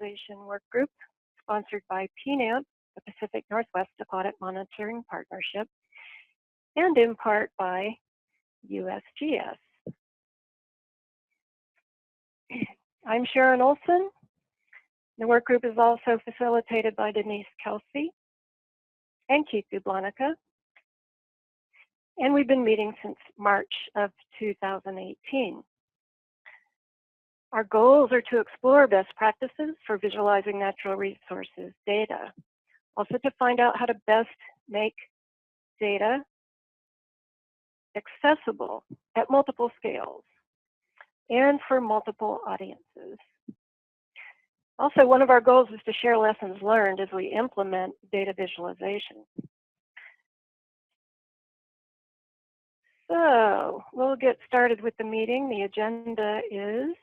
Visualization Workgroup, sponsored by PNAMP, the Pacific Northwest Aquatic Monitoring Partnership, and in part by USGS. I'm Sharon Olson. The workgroup is also facilitated by Denise Kelsey and Keith Dublonica. And we've been meeting since March of 2018. Our goals are to explore best practices for visualizing natural resources data, also to find out how to best make data accessible at multiple scales and for multiple audiences. Also, one of our goals is to share lessons learned as we implement data visualization. So we'll get started with the meeting. The agenda is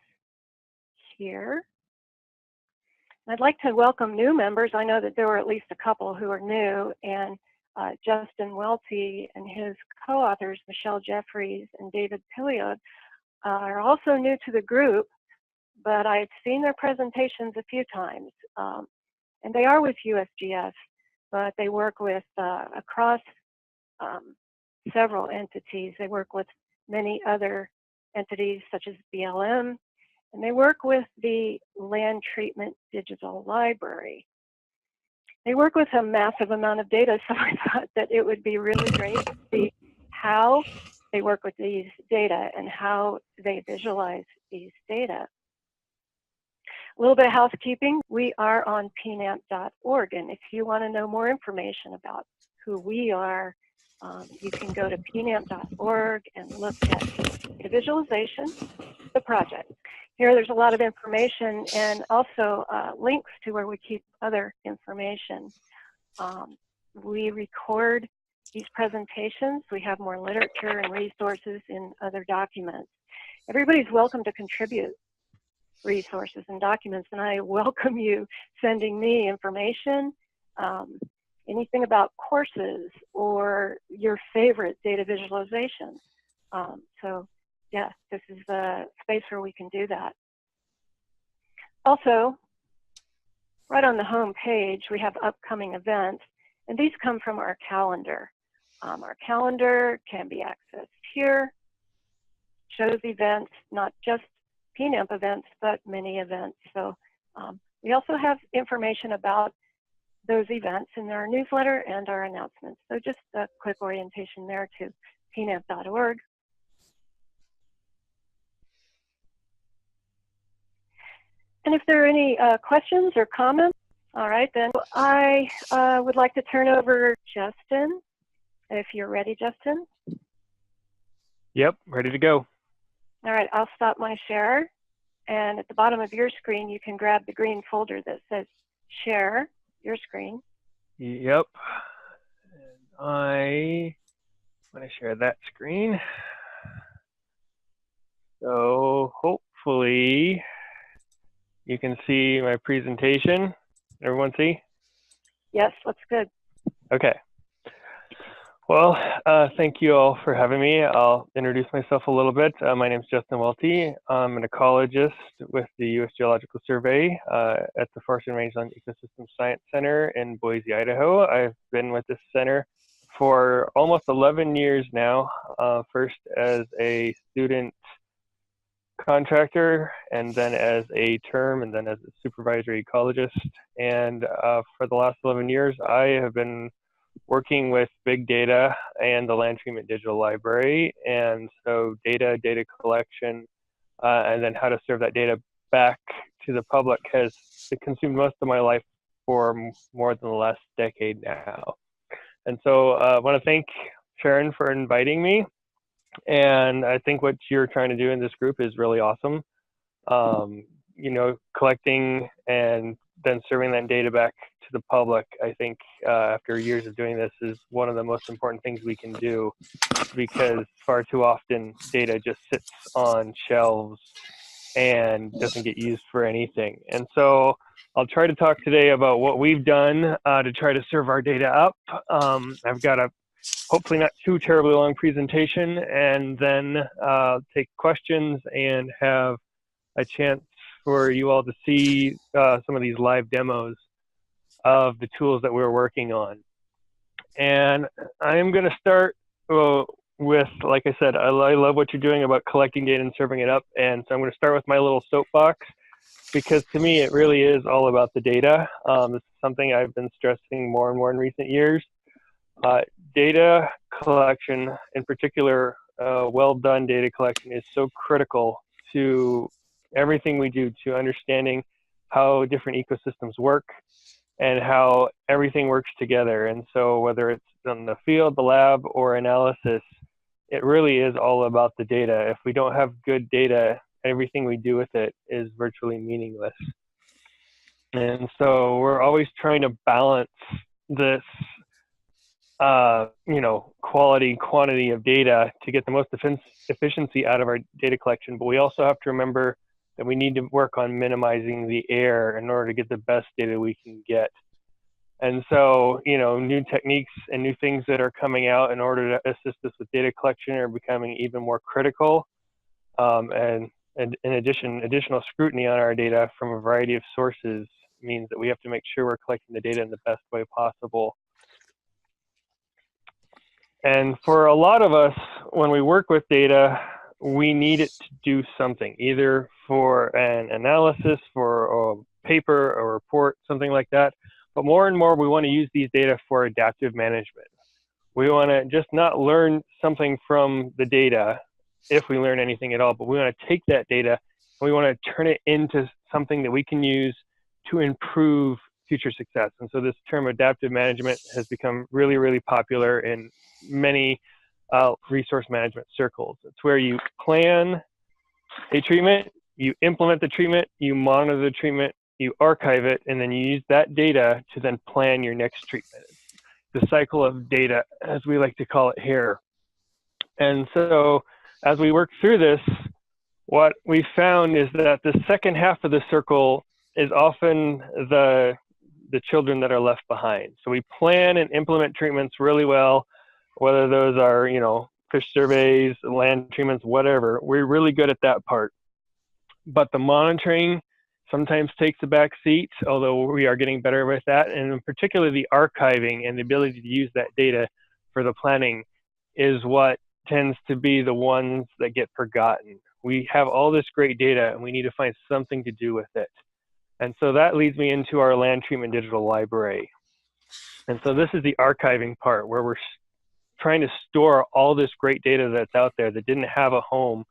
here. I'd like to welcome new members. I know that there were at least a couple who are new, and Justin Welty and his co-authors, Michelle Jeffries and David Pilliod, are also new to the group, but I've seen their presentations a few times. And they are with USGS, but they work with across several entities. They work with many other entities such as BLM, and they work with the Land Treatment Digital Library. They work with a massive amount of data, so I thought that it would be really great to see how they work with these data and how they visualize these data. A little bit of housekeeping. We are on pnamp.org, and if you want to know more information about who we are, you can go to pnamp.org and look at data visualization, the project. Here there's a lot of information and also links to where we keep other information. We record these presentations. We have more literature and resources in other documents. Everybody's welcome to contribute resources and documents, and I welcome you sending me information, anything about courses or your favorite data visualization. So yeah, this is a space where we can do that. Also, right on the home page, we have upcoming events, and these come from our calendar. Our calendar can be accessed here, shows events, not just PNAMP events, but many events. So we also have information about those events in our newsletter and our announcements. So just a quick orientation there to pnamp.org. And if there are any questions or comments, all right, then I would like to turn over Justin, if you're ready, Justin. Yep, ready to go. All right, I'll stop my share. And at the bottom of your screen, you can grab the green folder that says share your screen. Yep. And I'm going to share that screen. So hopefully you can see my presentation. Everyone see? Yes, looks good. Okay. Well, thank you all for having me. I'll introduce myself a little bit. My name is Justin Welty. I'm an ecologist with the U.S. Geological Survey at the Forest and Rangeland Ecosystem Science Center in Boise, Idaho. I've been with this center for almost 11 years now, first as a student contractor, and then as a term, and then as a supervisory ecologist. And for the last 11 years, I have been working with big data and the Land Treatment Digital Library. And so data collection, and then how to serve that data back to the public has consumed most of my life for more than the last decade now. And so I want to thank Sharon for inviting me. And I think what you're trying to do in this group is really awesome. You know, collecting and then serving that data back to the public, I think after years of doing this, is one of the most important things we can do, because far too often data just sits on shelves and doesn't get used for anything. And so I'll try to talk today about what we've done to try to serve our data up. I've got a hopefully not too terribly long presentation, and then take questions and have a chance for you all to see some of these live demos of the tools that we're working on. And I'm going to start with, like I said, I love what you're doing about collecting data and serving it up. And so I'm going to start with my little soapbox, because to me, it really is all about the data. This is something I've been stressing more and more in recent years. Data collection, in particular, well done data collection, is so critical to everything we do, to understanding how different ecosystems work and how everything works together. And so whether it's in the field, the lab, or analysis, it really is all about the data. If we don't have good data, everything we do with it is virtually meaningless. And so we're always trying to balance this quality, quantity of data to get the most efficiency out of our data collection. But we also have to remember that we need to work on minimizing the error in order to get the best data we can get. And so, new techniques and new things that are coming out in order to assist us with data collection are becoming even more critical. And in addition, additional scrutiny on our data from a variety of sources means that we have to make sure we're collecting the data in the best way possible. And for a lot of us, when we work with data, we need it to do something, either for an analysis, for a paper, a report, something like that. But more and more, we want to use these data for adaptive management. We want to just not learn something from the data, if we learn anything at all, but we want to take that data and we want to turn it into something that we can use to improve future success. And so this term adaptive management has become really, really popular in many resource management circles. It's where you plan a treatment, you implement the treatment, you monitor the treatment, you archive it, and then you use that data to then plan your next treatment. The cycle of data, as we like to call it here. And so as we work through this, what we found is that the second half of the circle is often the children that are left behind. So we plan and implement treatments really well, whether those are, fish surveys, land treatments, whatever. We're really good at that part. But the monitoring sometimes takes a back seat, although we are getting better with that. And in particular, the archiving and the ability to use that data for the planning is what tends to be the ones that get forgotten. We have all this great data and we need to find something to do with it. And so that leads me into our land treatment digital library. And so this is the archiving part, where we're trying to store all this great data that's out there that didn't have a home,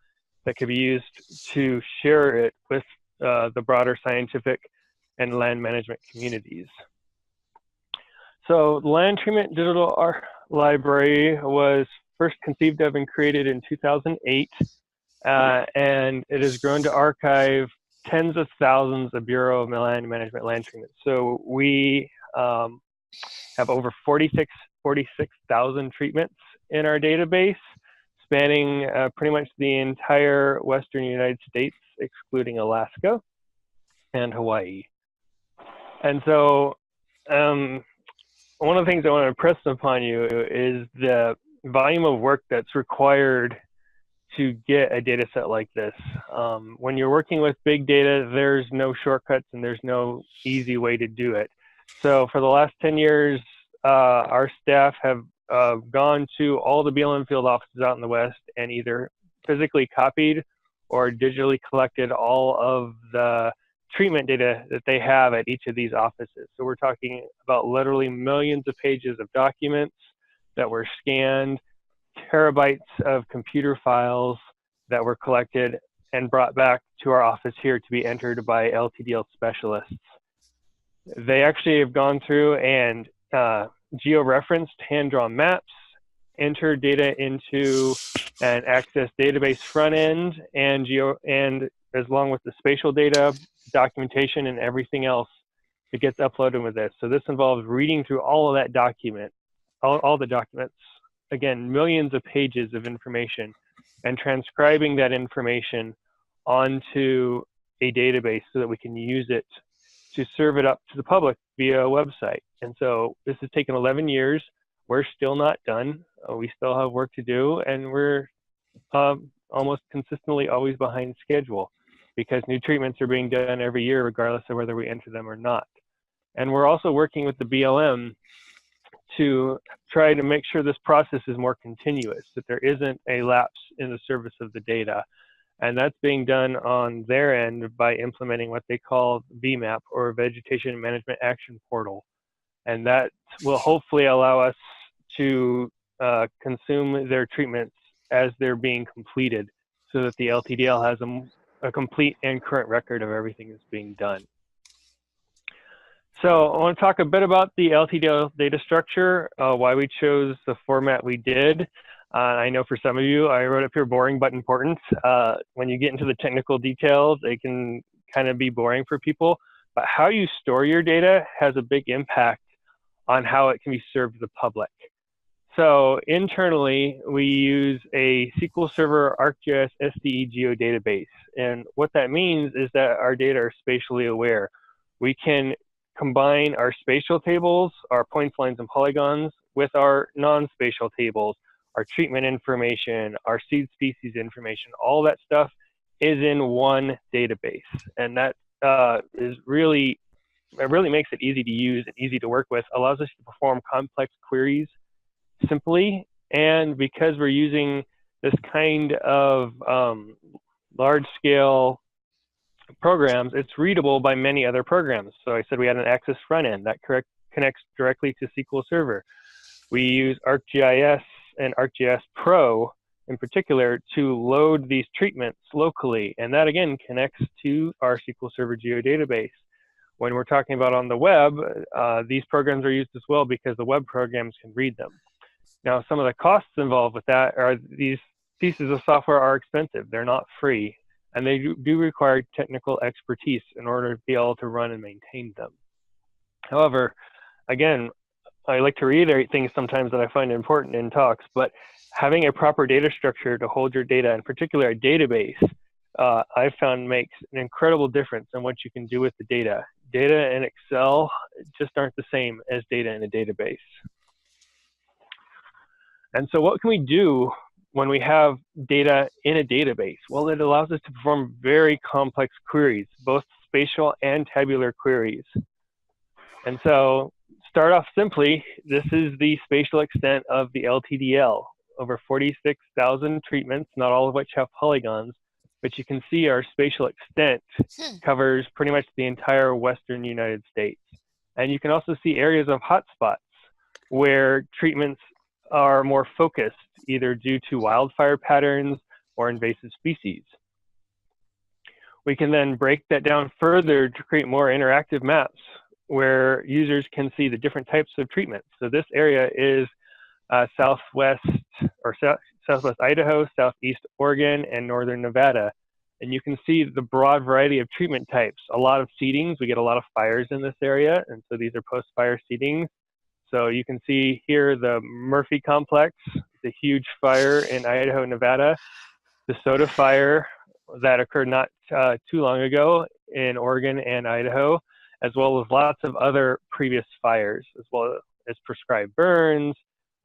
that could be used to share it with the broader scientific and land management communities. So the land treatment digital library was first conceived of and created in 2008, and it has grown to archive tens of thousands of Bureau of Land Management land treatments. So we have over 46,000 treatments in our database, spanning pretty much the entire Western United States, excluding Alaska and Hawaii. And so one of the things I want to impress upon you is the volume of work that's required to get a data set like this. When you're working with big data, there's no shortcuts and there's no easy way to do it. So for the last 10 years, our staff have gone to all the BLM field offices out in the West and either physically copied or digitally collected all of the treatment data that they have at each of these offices. So we're talking about literally millions of pages of documents that were scanned, terabytes of computer files that were collected and brought back to our office here to be entered by LTDL specialists. They actually have gone through and geo-referenced hand-drawn maps, entered data into an Access database front end, and as long with the spatial data, documentation, and everything else that gets uploaded with this. So this involves reading through all of that document, all the documents, again, millions of pages of information, and transcribing that information onto a database so that we can use it to serve it up to the public via a website. And so this has taken 11 years. We're still not done. We still have work to do, and we're almost consistently always behind schedule. because new treatments are being done every year, regardless of whether we enter them or not. And we're also working with the BLM to try to make sure this process is more continuous, that there isn't a lapse in the service of the data. And that's being done on their end by implementing what they call VMAP, or Vegetation Management Action Portal. And that will hopefully allow us to consume their treatments as they're being completed, so that the LTDL has a complete and current record of everything that's being done. So I want to talk a bit about the LTDL data structure, why we chose the format we did. I know for some of you, I wrote up here boring but important. When you get into the technical details, it can kind of be boring for people, but how you store your data has a big impact on how it can be served to the public. So internally, we use a SQL Server ArcGIS SDE geodatabase. And what that means is that our data are spatially aware. We can combine our spatial tables, our points, lines, and polygons, with our non-spatial tables, our treatment information, our seed species information. All that stuff is in one database. And that it really makes it easy to use and easy to work with, allows us to perform complex queries simply. And because we're using this kind of large-scale programs, it's readable by many other programs. So I said we had an Access front end that connects directly to SQL Server. We use ArcGIS and ArcGIS Pro in particular to load these treatments locally, and that again connects to our SQL Server geodatabase. When we're talking about on the web, these programs are used as well because the web programs can read them. Now, some of the costs involved with that are these pieces of software are expensive. They're not free, and they do require technical expertise in order to be able to run and maintain them. However, again, I like to reiterate things sometimes that I find important in talks, but having a proper data structure to hold your data, in particular a database, I've found makes an incredible difference in what you can do with the data. Data in Excel just aren't the same as data in a database. And so what can we do when we have data in a database? Well, it allows us to perform very complex queries, both spatial and tabular queries. And so start off simply, this is the spatial extent of the LTDL, over 46,000 treatments, not all of which have polygons, but you can see our spatial extent covers pretty much the entire Western United States. And you can also see areas of hotspots where treatments are more focused, either due to wildfire patterns or invasive species. We can then break that down further to create more interactive maps where users can see the different types of treatments. So this area is southwest Idaho, southeast Oregon, and northern Nevada. And you can see the broad variety of treatment types. A lot of seedings, we get a lot of fires in this area, and so these are post-fire seedings. So you can see here the Murphy Complex, the huge fire in Idaho, Nevada, the Soda Fire that occurred not too long ago in Oregon and Idaho, as well as lots of other previous fires, as well as prescribed burns,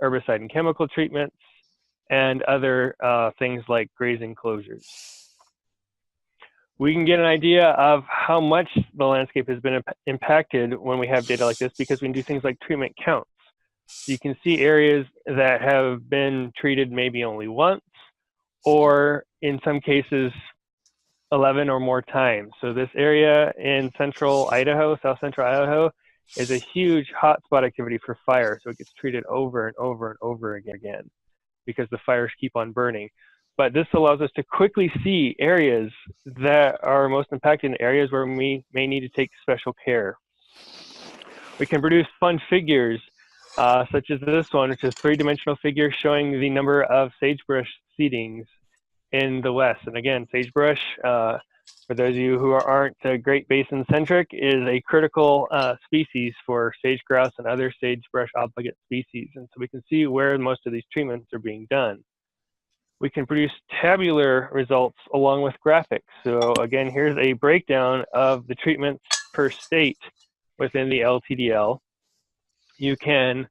herbicide and chemical treatments, and other things like grazing closures. We can get an idea of how much the landscape has been impacted when we have data like this, because we can do things like treatment counts. So you can see areas that have been treated maybe only once, or in some cases, 11 or more times. So this area in central Idaho, south central Idaho, is a huge hotspot activity for fire. So it gets treated over and over and over again because the fires keep on burning. But this allows us to quickly see areas that are most impacted, in areas where we may need to take special care. We can produce fun figures, such as this one, which is a three-dimensional figure showing the number of sagebrush seedings in the West. And again, sagebrush, for those of you who aren't Great Basin centric, is a critical species for sage grouse and other sagebrush obligate species. And so we can see where most of these treatments are being done. We can produce tabular results along with graphics. So again, here's a breakdown of the treatments per state within the LTDL. You can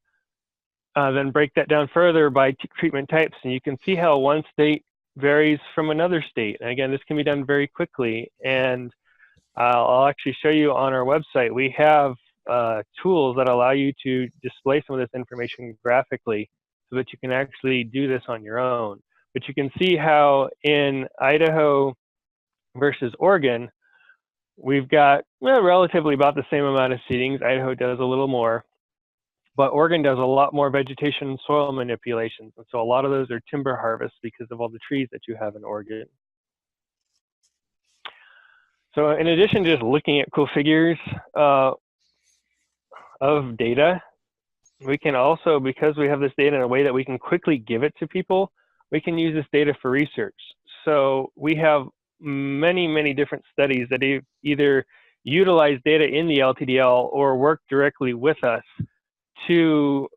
then break that down further by treatment types, and you can see how one state varies from another state. And again, this can be done very quickly. And I'll actually show you on our website, we have tools that allow you to display some of this information graphically so that you can actually do this on your own. But you can see how in Idaho versus Oregon, we've got relatively about the same amount of seedings. Idaho does a little more, but Oregon does a lot more vegetation and soil manipulations. And so a lot of those are timber harvests because of all the trees that you have in Oregon. So in addition to just looking at cool figures of data, we can also, because we have this data in a way that we can quickly give it to people, we can use this data for research. So we have many, many different studies that either utilize data in the LTDL or work directly with us to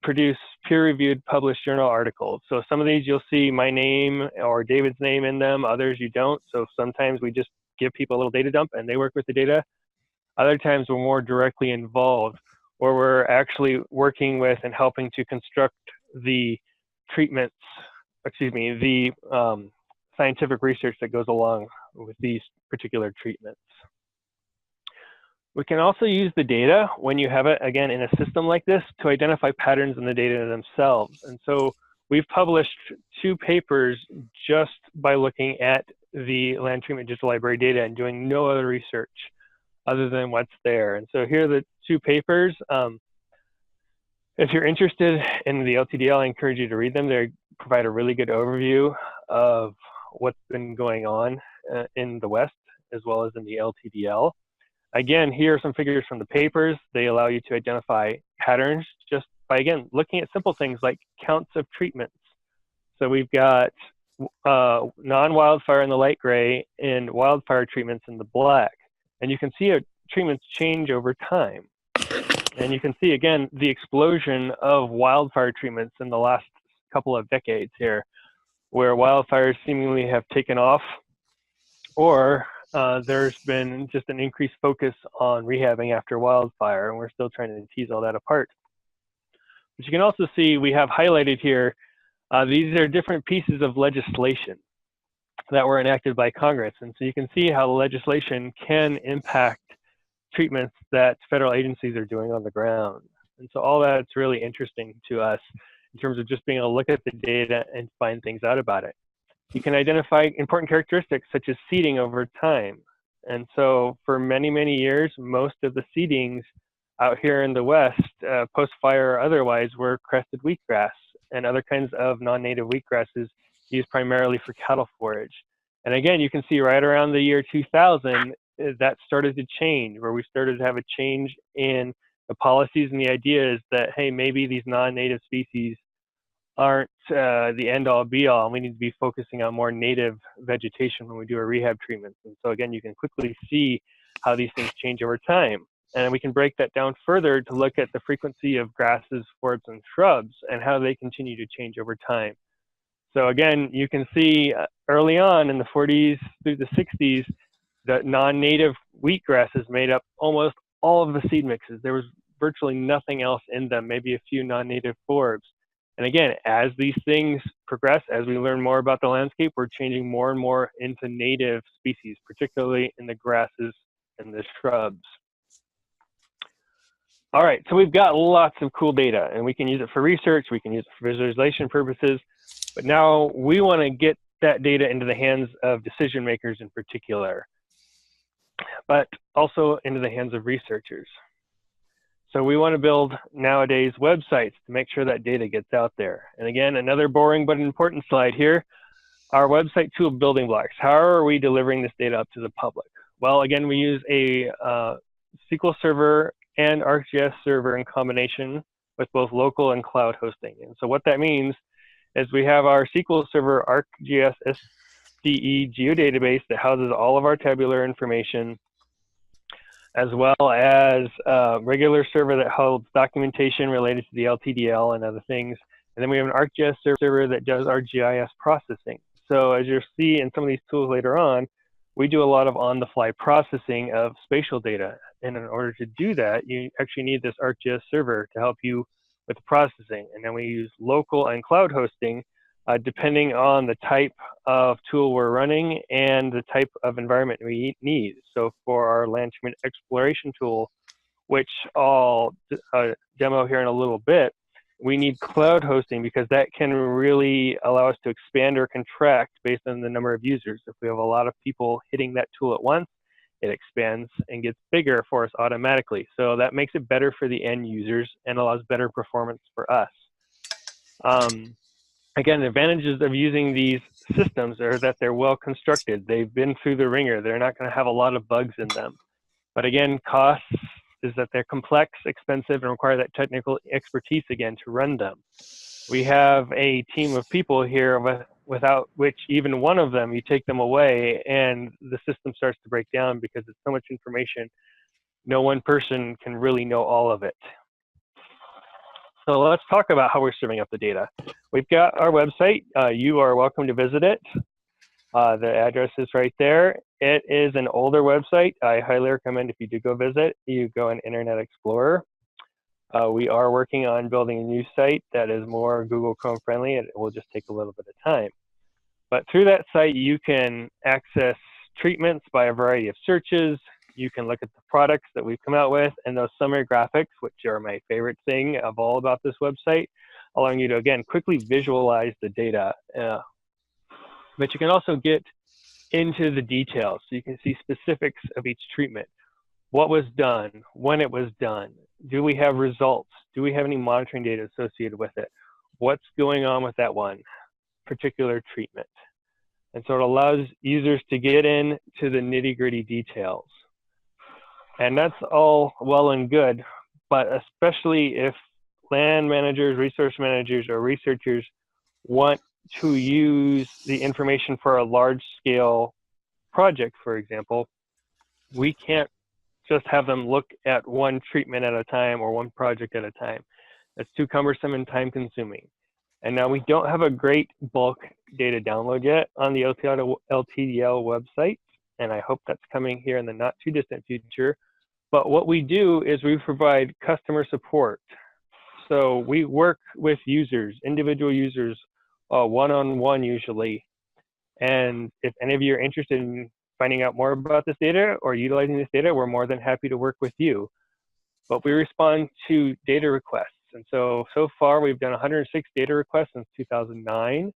produce peer-reviewed published journal articles. So some of these you'll see my name or David's name in them, others you don't. So sometimes we just give people a little data dump and they work with the data. Other times we're more directly involved, or we're actually working with and helping to construct the treatments, the scientific research that goes along with these particular treatments. We can also use the data when you have it, again, in a system like this to identify patterns in the data themselves. And so we've published 2 papers just by looking at the land treatment digital library data and doing no other research other than what's there. And so here are the 2 papers. If you're interested in the LTDL, I encourage you to read them. They provide a really good overview of what's been going on in the West as well as in the LTDL. Again, here are some figures from the papers. They allow you to identify patterns just by, again, looking at simple things like counts of treatments. So we've got non-wildfire in the light gray and wildfire treatments in the black. And you can see how treatments change over time. And you can see, again, the explosion of wildfire treatments in the last couple of decades here, where wildfires seemingly have taken off, or there's been just an increased focus on rehabbing after wildfire, and we're still trying to tease all that apart. But you can also see we have highlighted here, these are different pieces of legislation that were enacted by Congress. And so you can see how the legislation can impact treatments that federal agencies are doing on the ground. And so all that's really interesting to us in terms of just being able to look at the data and find things out about it. You can identify important characteristics such as seeding over time. And so for many, many years, most of the seedings out here in the West, post-fire or otherwise, were crested wheatgrass and other kinds of non-native wheatgrasses used primarily for cattle forage. And again, you can see right around the year 2000, that started to change, where we started to have a change in the policies and the ideas that, hey, maybe these non-native species aren't the end-all be-all, and we need to be focusing on more native vegetation when we do our rehab treatments. And so again, you can quickly see how these things change over time. And we can break that down further to look at the frequency of grasses, forbs, and shrubs and how they continue to change over time. So again, you can see early on in the 40s through the 60s, that non-native wheatgrasses made up almost all of the seed mixes. There was virtually nothing else in them, maybe a few non-native forbs. And again, as these things progress, as we learn more about the landscape, we're changing more and more into native species, particularly in the grasses and the shrubs. All right, so we've got lots of cool data, and we can use it for research, we can use it for visualization purposes, but now we want to get that data into the hands of decision makers in particular, but also into the hands of researchers. So we want to build nowadays websites to make sure that data gets out there. And again, another boring but important slide here, our website tool building blocks. How are we delivering this data up to the public? Well, again, we use a SQL Server and ArcGIS server in combination with both local and cloud hosting. And so what that means is we have our SQL Server ArcGIS SDE geodatabase that houses all of our tabular information, as well as a regular server that holds documentation related to the LTDL and other things. And then we have an ArcGIS server that does our GIS processing. So as you'll see in some of these tools later on, we do a lot of on-the-fly processing of spatial data. And in order to do that, you actually need this ArcGIS server to help you with the processing. And then we use local and cloud hosting depending on the type of tool we're running and the type of environment we need. So for our land treatment exploration tool, which I'll demo here in a little bit, we need cloud hosting because that can really allow us to expand or contract based on the number of users. If we have a lot of people hitting that tool at once, it expands and gets bigger for us automatically. So that makes it better for the end users and allows better performance for us. Again, the advantages of using these systems are that they're well constructed. They've been through the ringer. They're not going to have a lot of bugs in them. But again, costs is that they're complex, expensive, and require that technical expertise again to run them. We have a team of people here without which even one of them, you take them away and the system starts to break down because it's so much information. No one person can really know all of it. So let's talk about how we're serving up the data. We've got our website. You are welcome to visit it. The address is right there. It is an older website. I highly recommend if you do go visit, you go in Internet Explorer. We are working on building a new site that is more Google Chrome friendly. It will just take a little bit of time. But through that site, you can access treatments by a variety of searches. You can look at the products that we've come out with and those summary graphics, which are my favorite thing of all about this website, allowing you to, again, quickly visualize the data. But you can also get into the details. So you can see specifics of each treatment. What was done, when it was done, do we have results? Do we have any monitoring data associated with it? What's going on with that one particular treatment? And so it allows users to get into the nitty-gritty details. And that's all well and good, but especially if land managers, resource managers, or researchers want to use the information for a large-scale project, for example, we can't just have them look at one treatment at a time or one project at a time. That's too cumbersome and time-consuming. And now we don't have a great bulk data download yet on the LTDL website, and I hope that's coming here in the not-too-distant future. But what we do is we provide customer support. So we work with users, individual users, one-on-one usually. And if any of you are interested in finding out more about this data or utilizing this data, we're more than happy to work with you. But we respond to data requests. And so far we've done 106 data requests since 2009.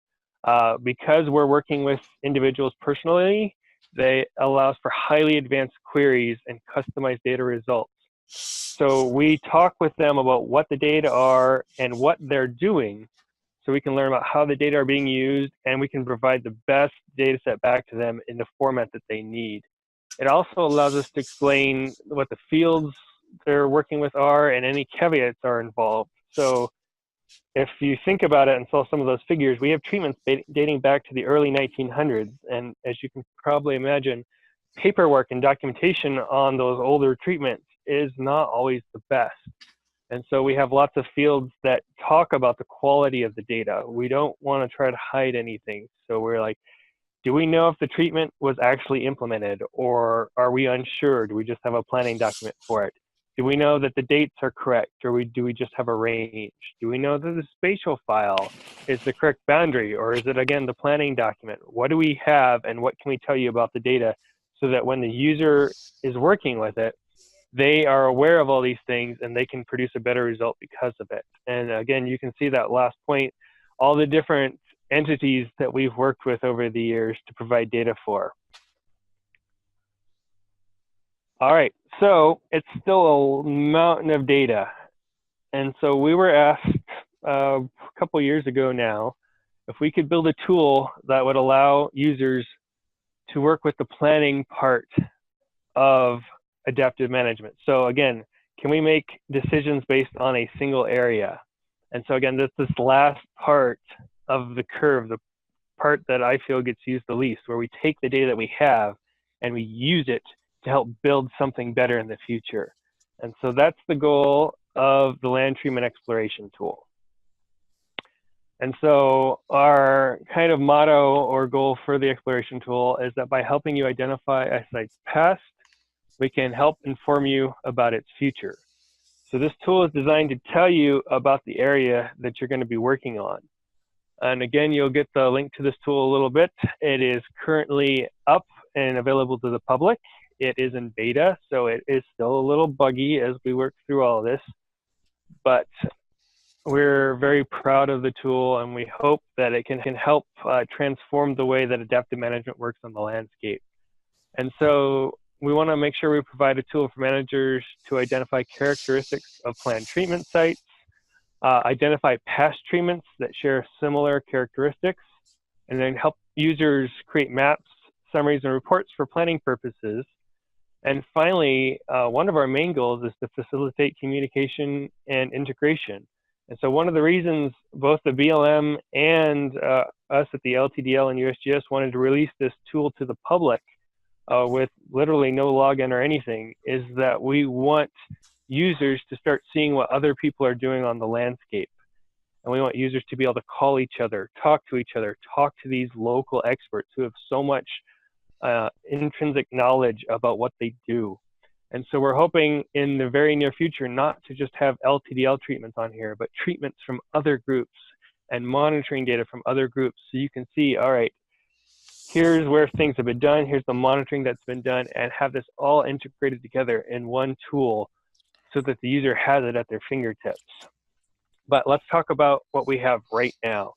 Because we're working with individuals personally, they allow us for highly advanced queries and customized data results. So we talk with them about what the data are and what they're doing, so we can learn about how the data are being used, and we can provide the best data set back to them in the format that they need. It also allows us to explain what the fields they're working with are and any caveats are involved. So if you think about it and saw some of those figures, we have treatments dating back to the early 1900s. And as you can probably imagine, paperwork and documentation on those older treatments is not always the best. And so we have lots of fields that talk about the quality of the data. We don't want to try to hide anything. So we're like, do we know if the treatment was actually implemented, or are we unsure? Do we just have a planning document for it? Do we know that the dates are correct, or do we just have a range? Do we know that the spatial file is the correct boundary, or is it, again, the planning document? What do we have, and what can we tell you about the data so that when the user is working with it, they are aware of all these things and they can produce a better result because of it? And again, you can see that last point, all the different entities that we've worked with over the years to provide data for. All right, so it's still a mountain of data. And so we were asked a couple years ago now if we could build a tool that would allow users to work with the planning part of adaptive management. So again, can we make decisions based on a single area? And so again, this last part of the curve, the part that I feel gets used the least, where we take the data that we have and we use it to help build something better in the future. And so that's the goal of the land treatment exploration tool. And so our kind of motto or goal for the exploration tool is that by helping you identify a site's past, we can help inform you about its future. So this tool is designed to tell you about the area that you're going to be working on. And again, you'll get the link to this tool a little bit. It is currently up and available to the public. It is in beta, so it is still a little buggy as we work through all this. But we're very proud of the tool, and we hope that it can help transform the way that adaptive management works on the landscape. And so we want to make sure we provide a tool for managers to identify characteristics of planned treatment sites, identify past treatments that share similar characteristics, and then help users create maps, summaries, and reports for planning purposes. And finally, one of our main goals is to facilitate communication and integration. And so one of the reasons both the BLM and us at the LTDL and USGS wanted to release this tool to the public with literally no login or anything is that we want users to start seeing what other people are doing on the landscape. And we want users to be able to call each other, talk to each other, talk to these local experts who have so much intrinsic knowledge about what they do. And so we're hoping in the very near future not to just have LTDL treatments on here, but treatments from other groups and monitoring data from other groups. So you can see, all right, here's where things have been done, here's the monitoring that's been done, and have this all integrated together in one tool so that the user has it at their fingertips. But let's talk about what we have right now.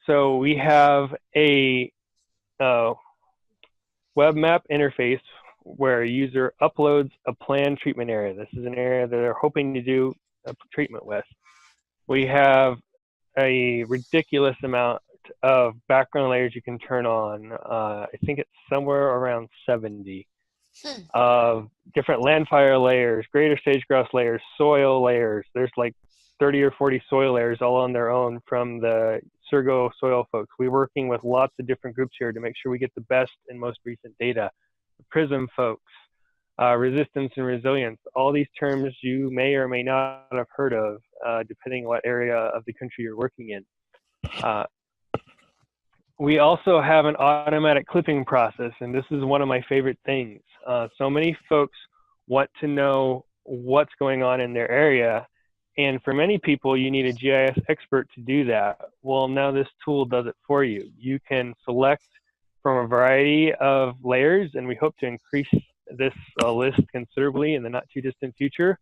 So we have a web map interface where a user uploads a planned treatment area. This is an area that they're hoping to do a treatment with. We have a ridiculous amount of background layers you can turn on. I think it's somewhere around 70 of different land fire layers, greater sage-grouse layers, soil layers. There's like 30 or 40 soil layers all on their own from the Surgo soil folks. We're working with lots of different groups here to make sure we get the best and most recent data. The PRISM folks, resistance and resilience, all these terms you may or may not have heard of, depending on what area of the country you're working in. We also have an automatic clipping process, and this is one of my favorite things. So many folks want to know what's going on in their area, and for many people, you need a GIS expert to do that. Well, now this tool does it for you. You can select from a variety of layers, and we hope to increase this list considerably in the not too distant future,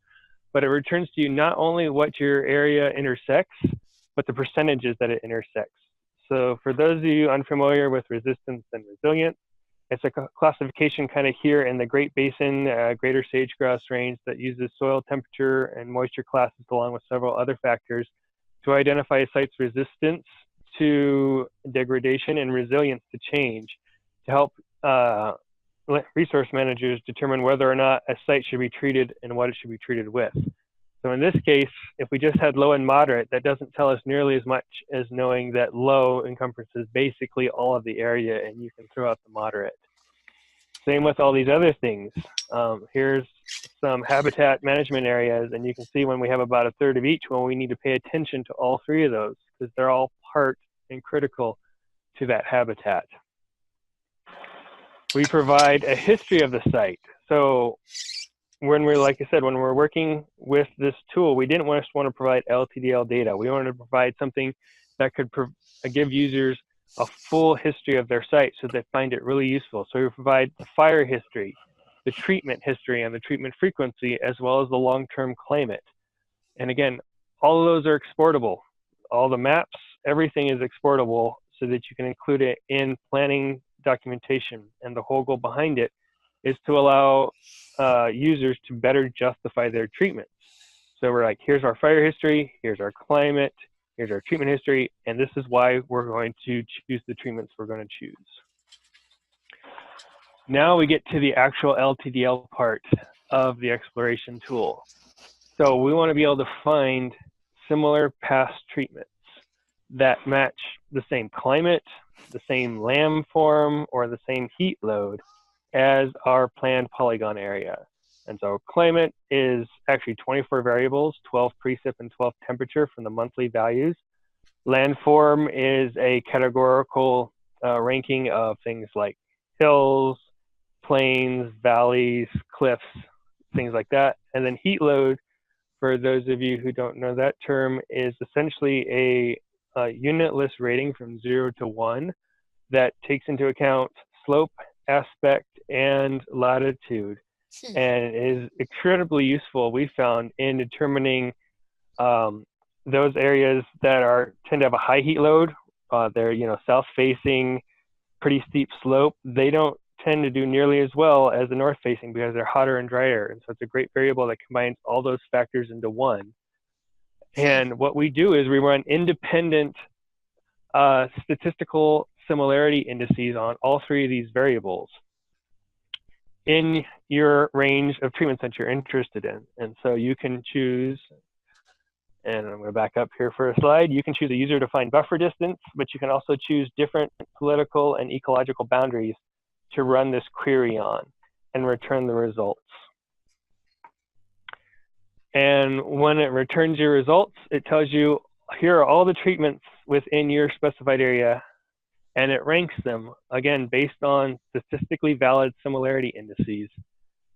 but it returns to you not only what your area intersects, but the percentages that it intersects. So for those of you unfamiliar with resistance and resilience, it's a classification kind of here in the Great Basin, Greater Sage-Grouse Range that uses soil temperature and moisture classes along with several other factors to identify a site's resistance to degradation and resilience to change to help resource managers determine whether or not a site should be treated and what it should be treated with. So in this case, if we just had low and moderate, that doesn't tell us nearly as much as knowing that low encompasses basically all of the area and you can throw out the moderate. Same with all these other things. Here's some habitat management areas, and you can see when we have about a third of each one, we need to pay attention to all three of those because they're all part and critical to that habitat. We provide a history of the site. So when we're, like I said, when we're working with this tool, we didn't just want to provide LTDL data. We wanted to provide something that could give users a full history of their site so they find it really useful. So we provide the fire history, the treatment history, and the treatment frequency, as well as the long-term climate. And again, all of those are exportable. All the maps, everything is exportable so that you can include it in planning documentation. And the whole goal behind it is to allow users to better justify their treatments. So we're like, here's our fire history, here's our climate, here's our treatment history, and this is why we're going to choose the treatments we're going to choose. Now we get to the actual LTDL part of the exploration tool. So we want to be able to find similar past treatments that match the same climate, the same landform, or the same heat load as our planned polygon area. And so climate is actually 24 variables, 12 precip and 12 temperature from the monthly values. Landform is a categorical ranking of things like hills, plains, valleys, cliffs, things like that. And then heat load, for those of you who don't know that term, is essentially a unitless rating from 0 to 1 that takes into account slope, aspect, and latitude, and is incredibly useful, we found, in determining those areas that tend to have a high heat load. They're south-facing, pretty steep slope. They don't tend to do nearly as well as the north-facing because they're hotter and drier, and so it's a great variable that combines all those factors into one. And what we do is we run independent statistical similarity indices on all three of these variables in your range of treatments that you're interested in. And so you can choose, and I'm going to back up here for a slide, you can choose a user-defined buffer distance, but you can also choose different political and ecological boundaries to run this query on and return the results. And when it returns your results, it tells you, here are all the treatments within your specified area, and it ranks them, again, based on statistically valid similarity indices,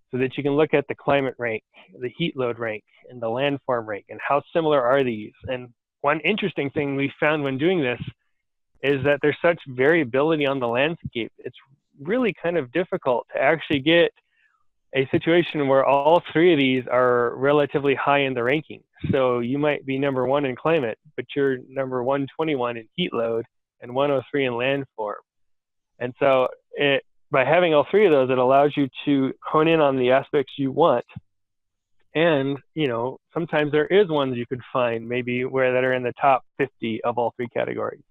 so that you can look at the climate rank, the heat load rank, and the landform rank, and how similar are these. And one interesting thing we found when doing this is that there's such variability on the landscape. It's really kind of difficult to actually get a situation where all three of these are relatively high in the ranking. So you might be number 1 in climate, but you're number 121 in heat load and 103 in landform. And so by having all three of those, it allows you to hone in on the aspects you want. And, sometimes there is ones you could find maybe that are in the top 50 of all three categories.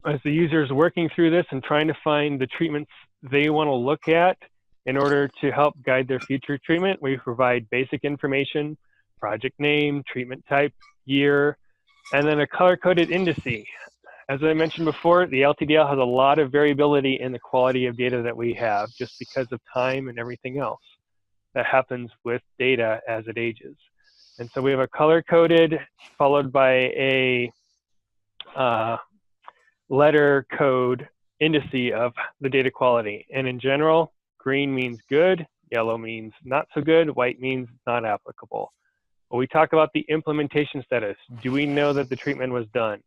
As the user is working through this and trying to find the treatments they want to look at in order to help guide their future treatment, we provide basic information, project name, treatment type, year, and then a color-coded indice. As I mentioned before, the LTDL has a lot of variability in the quality of data that we have just because of time and everything else that happens with data as it ages. And so we have a color-coded followed by a letter code indice of the data quality. And in general, green means good, yellow means not so good, white means not applicable. But we talk about the implementation status. Do we know that the treatment was done?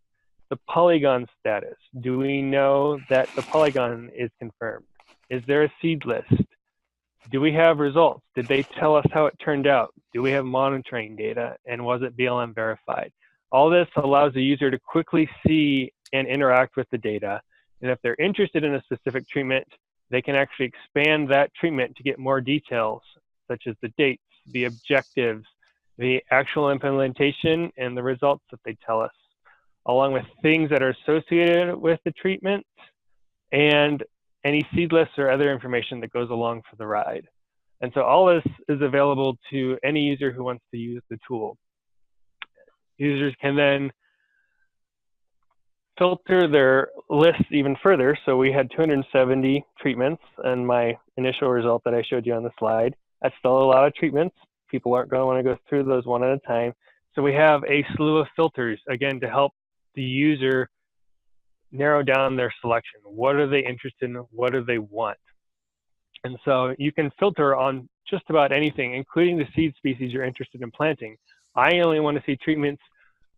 The polygon status. Do we know that the polygon is confirmed? Is there a seed list? Do we have results? Did they tell us how it turned out? Do we have monitoring data? And was it BLM verified? All this allows the user to quickly see and interact with the data. And if they're interested in a specific treatment, they can actually expand that treatment to get more details, such as the dates, the objectives, the actual implementation, and the results that they tell us, along with things that are associated with the treatment and any seed lists or other information that goes along for the ride. And so all this is available to any user who wants to use the tool. Users can then filter their lists even further. So we had 270 treatments, and my initial result that I showed you on the slide, that's still a lot of treatments. People aren't going to want to go through those one at a time. So we have a slew of filters, again, to help the user narrow down their selection. What are they interested in? What do they want? And so you can filter on just about anything, including the seed species you're interested in planting. I only want to see treatments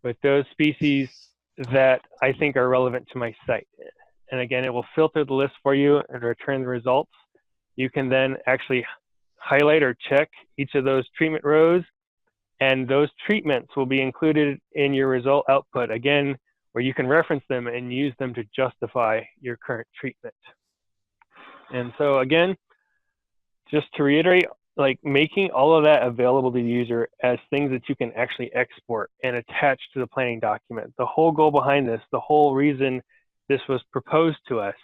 with those species that I think are relevant to my site. And again, it will filter the list for you and return the results. You can then actually highlight or check each of those treatment rows, and those treatments will be included in your result output, again, where you can reference them and use them to justify your current treatment. And so again, just to reiterate, like making all of that available to the user as things that you can actually export and attach to the planning document. The whole goal behind this, the whole reason this was proposed to us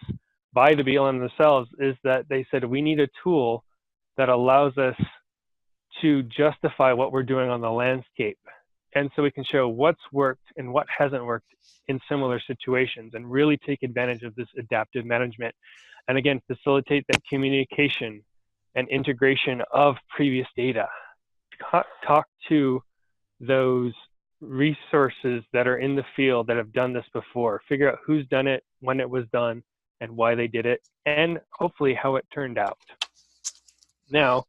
by the BLM themselves, is that they said we need a tool that allows us to justify what we're doing on the landscape. And so we can show what's worked and what hasn't worked in similar situations and really take advantage of this adaptive management. And again, facilitate that communication and integration of previous data. Talk to those resources that are in the field that have done this before. Figure out who's done it, when it was done, and why they did it, and hopefully how it turned out. Now,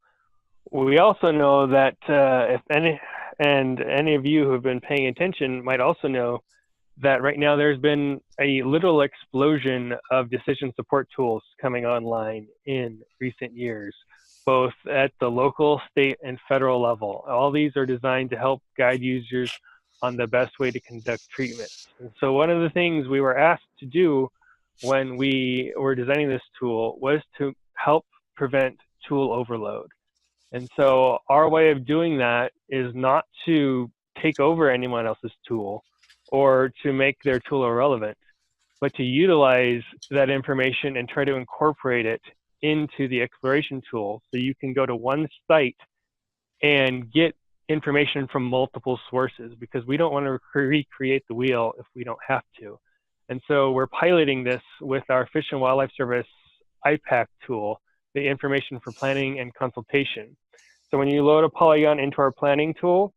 we also know that if any of you who have been paying attention might also know that right now there's been a literal explosion of decision support tools coming online in recent years, both at the local, state, and federal level. All these are designed to help guide users on the best way to conduct treatments. And so one of the things we were asked to do when we were designing this tool was to help prevent tool overload. And so our way of doing that is not to take over anyone else's tool or to make their tool irrelevant, but to utilize that information and try to incorporate it into the exploration tool so you can go to one site and get information from multiple sources, because we don't want to recreate the wheel if we don't have to. And so we're piloting this with our Fish and Wildlife Service IPAC tool, the information for planning and consultation. So when you load a polygon into our planning tool,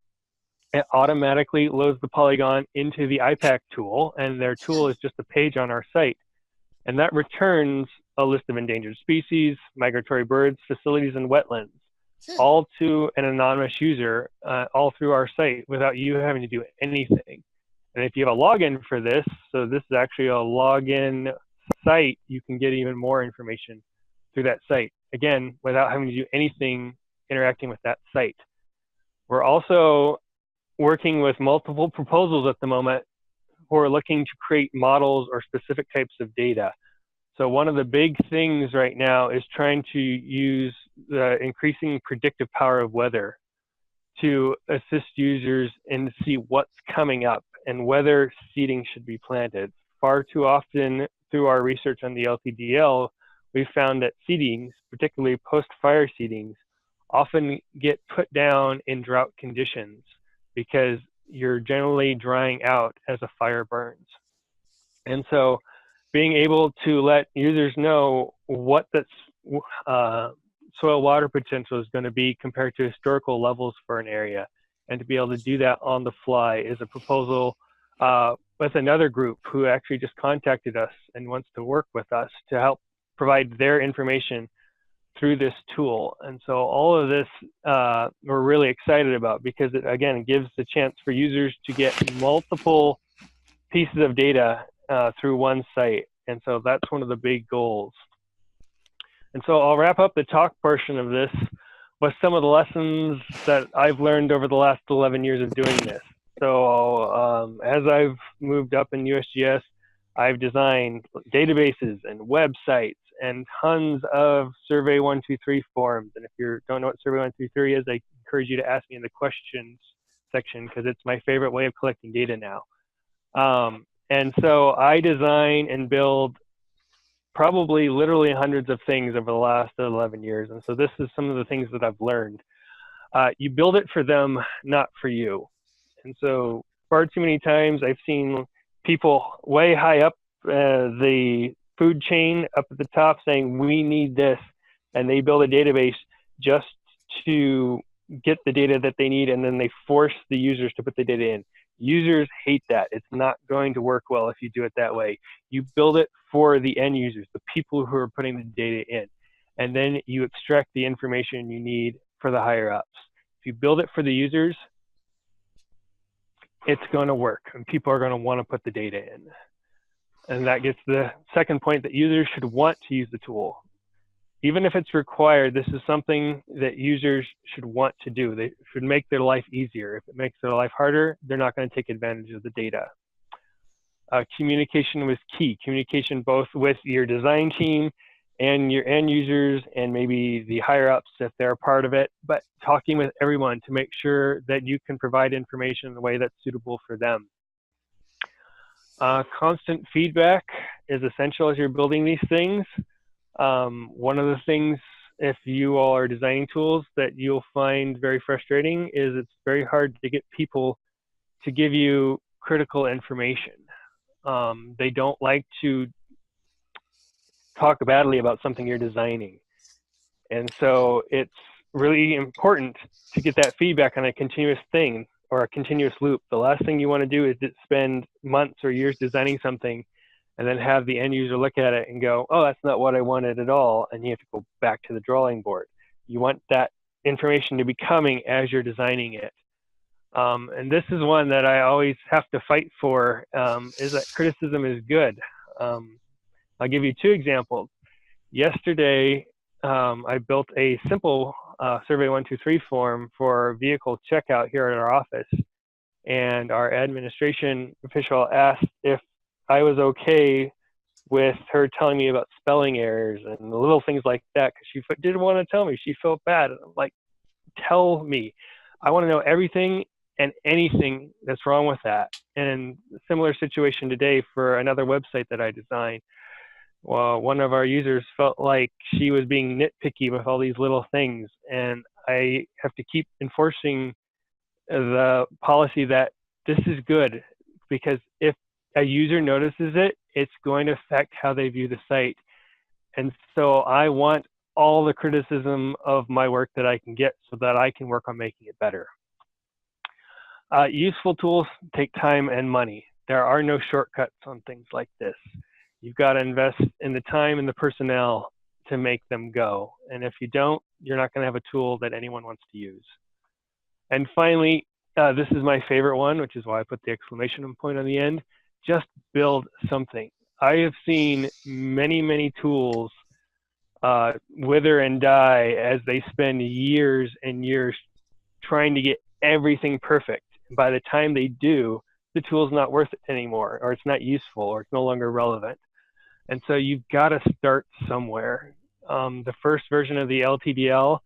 it automatically loads the polygon into the IPAC tool, and their tool is just a page on our site. And that returns a list of endangered species, migratory birds, facilities, and wetlands, all to an anonymous user, all through our site without you having to do anything. And if you have a login for this, so this is actually a login site, you can get even more information through that site, again, without having to do anything interacting with that site. We're also working with multiple proposals at the moment who are looking to create models or specific types of data. So one of the big things right now is trying to use the increasing predictive power of weather to assist users and see what's coming up and whether seeding should be planted. Far too often through our research on the LTDL, we found that seedings, particularly post-fire seedings, often get put down in drought conditions because you're generally drying out as a fire burns. And so being able to let users know what that soil water potential is going to be compared to historical levels for an area, and to be able to do that on the fly is a proposal with another group who actually just contacted us and wants to work with us to help provide their information through this tool. And so all of this we're really excited about, because it, again, gives the chance for users to get multiple pieces of data through one site. And so that's one of the big goals. And so I'll wrap up the talk portion of this with some of the lessons that I've learned over the last 11 years of doing this. So as I've moved up in USGS, I've designed databases and websites and tons of Survey 123 forms. And if you don't know what Survey 123 is, I encourage you to ask me in the questions section, because it's my favorite way of collecting data now. And so I design and build probably literally hundreds of things over the last 11 years. And so this is some of the things that I've learned. You build it for them, not for you. And so far too many times I've seen people way high up the food chain up at the top saying, we need this. And they build a database just to get the data that they need, and then they force the users to put the data in. Users hate that. It's not going to work well if you do it that way. You build it for the end users, the people who are putting the data in, and then you extract the information you need for the higher ups. If you build it for the users, it's going to work, and people are going to want to put the data in. And that gets the second point, that users should want to use the tool. Even if it's required, this is something that users should want to do. They should make their life easier. If it makes their life harder, they're not going to take advantage of the data. Communication was key. Communication both with your design team and your end users, and maybe the higher ups if they're a part of it, but talking with everyone to make sure that you can provide information in a way that's suitable for them. Constant feedback is essential as you're building these things. One of the things, if you all are designing tools, that you'll find very frustrating is it's very hard to get people to give you critical information. They don't like to talk badly about something you're designing. And so it's really important to get that feedback on a continuous thing or a continuous loop. The last thing you want to do is to spend months or years designing something and then have the end user look at it and go, oh, that's not what I wanted at all. And you have to go back to the drawing board. You want that information to be coming as you're designing it. And this is one that I always have to fight for, is that criticism is good. I'll give you two examples. Yesterday, I built a simple Survey 123 form for vehicle checkout here at our office. And our administration official asked if I was okay with her telling me about spelling errors and little things like that, because she didn't want to tell me. She felt bad. And I'm like, tell me. I want to know everything and anything that's wrong with that. And a similar situation today for another website that I designed. Well, one of our users felt like she was being nitpicky with all these little things, and I have to keep enforcing the policy that this is good, because if a user notices it, it's going to affect how they view the site. And so I want all the criticism of my work that I can get so that I can work on making it better. Useful tools take time and money. There are no shortcuts on things like this. You've got to invest in the time and the personnel to make them go. And if you don't, you're not going to have a tool that anyone wants to use. And finally, this is my favorite one, which is why I put the exclamation point on the end. Just build something. I have seen many, many tools wither and die as they spend years and years trying to get everything perfect. And by the time they do, the tool's not worth it anymore, or it's not useful, or it's no longer relevant. And so you've got to start somewhere. The first version of the LTDL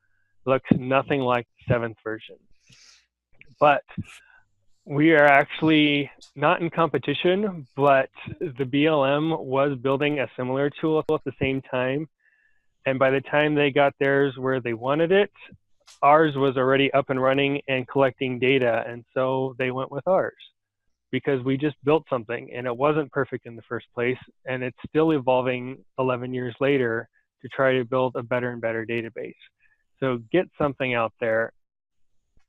looks nothing like the 7th version. But we are actually not in competition, but the BLM was building a similar tool at the same time. And by the time they got theirs where they wanted it, ours was already up and running and collecting data. And so they went with ours because we just built something and it wasn't perfect in the first place. And it's still evolving 11 years later to try to build a better and better database. So get something out there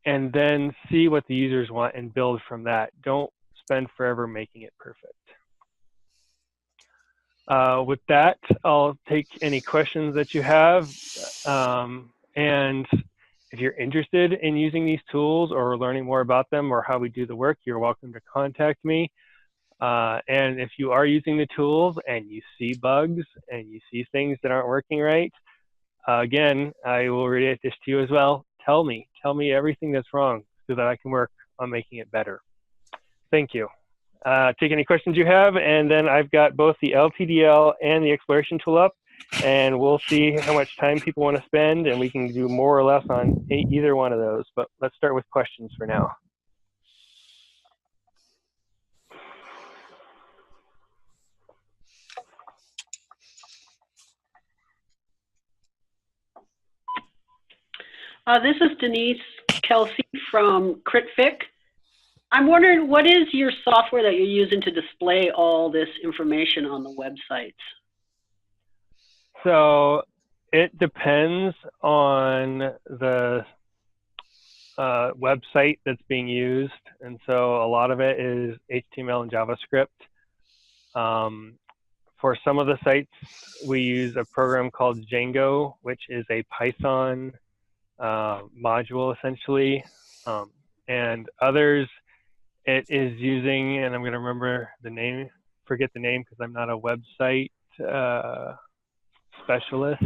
and then see what the users want and build from that. Don't spend forever making it perfect. With that, I'll take any questions that you have. And if you're interested in using these tools or learning more about them or how we do the work, you're welcome to contact me. And if you are using the tools and you see bugs and you see things that aren't working right, again, I will relate this to you as well. Tell me everything that's wrong so that I can work on making it better. Thank you. Take any questions you have, and then I've got both the LTDL and the exploration tool up, and we'll see how much time people want to spend, and we can do more or less on either one of those. But let's start with questions for now. This is Denise Kelsey from CritFic. I'm wondering, what is your software that you're using to display all this information on the websites? So it depends on the website that's being used. And so a lot of it is HTML and JavaScript. For some of the sites, we use a program called Django, which is a Python module essentially. And others, it is using, and I'm going to remember the name, forget the name because I'm not a website specialist,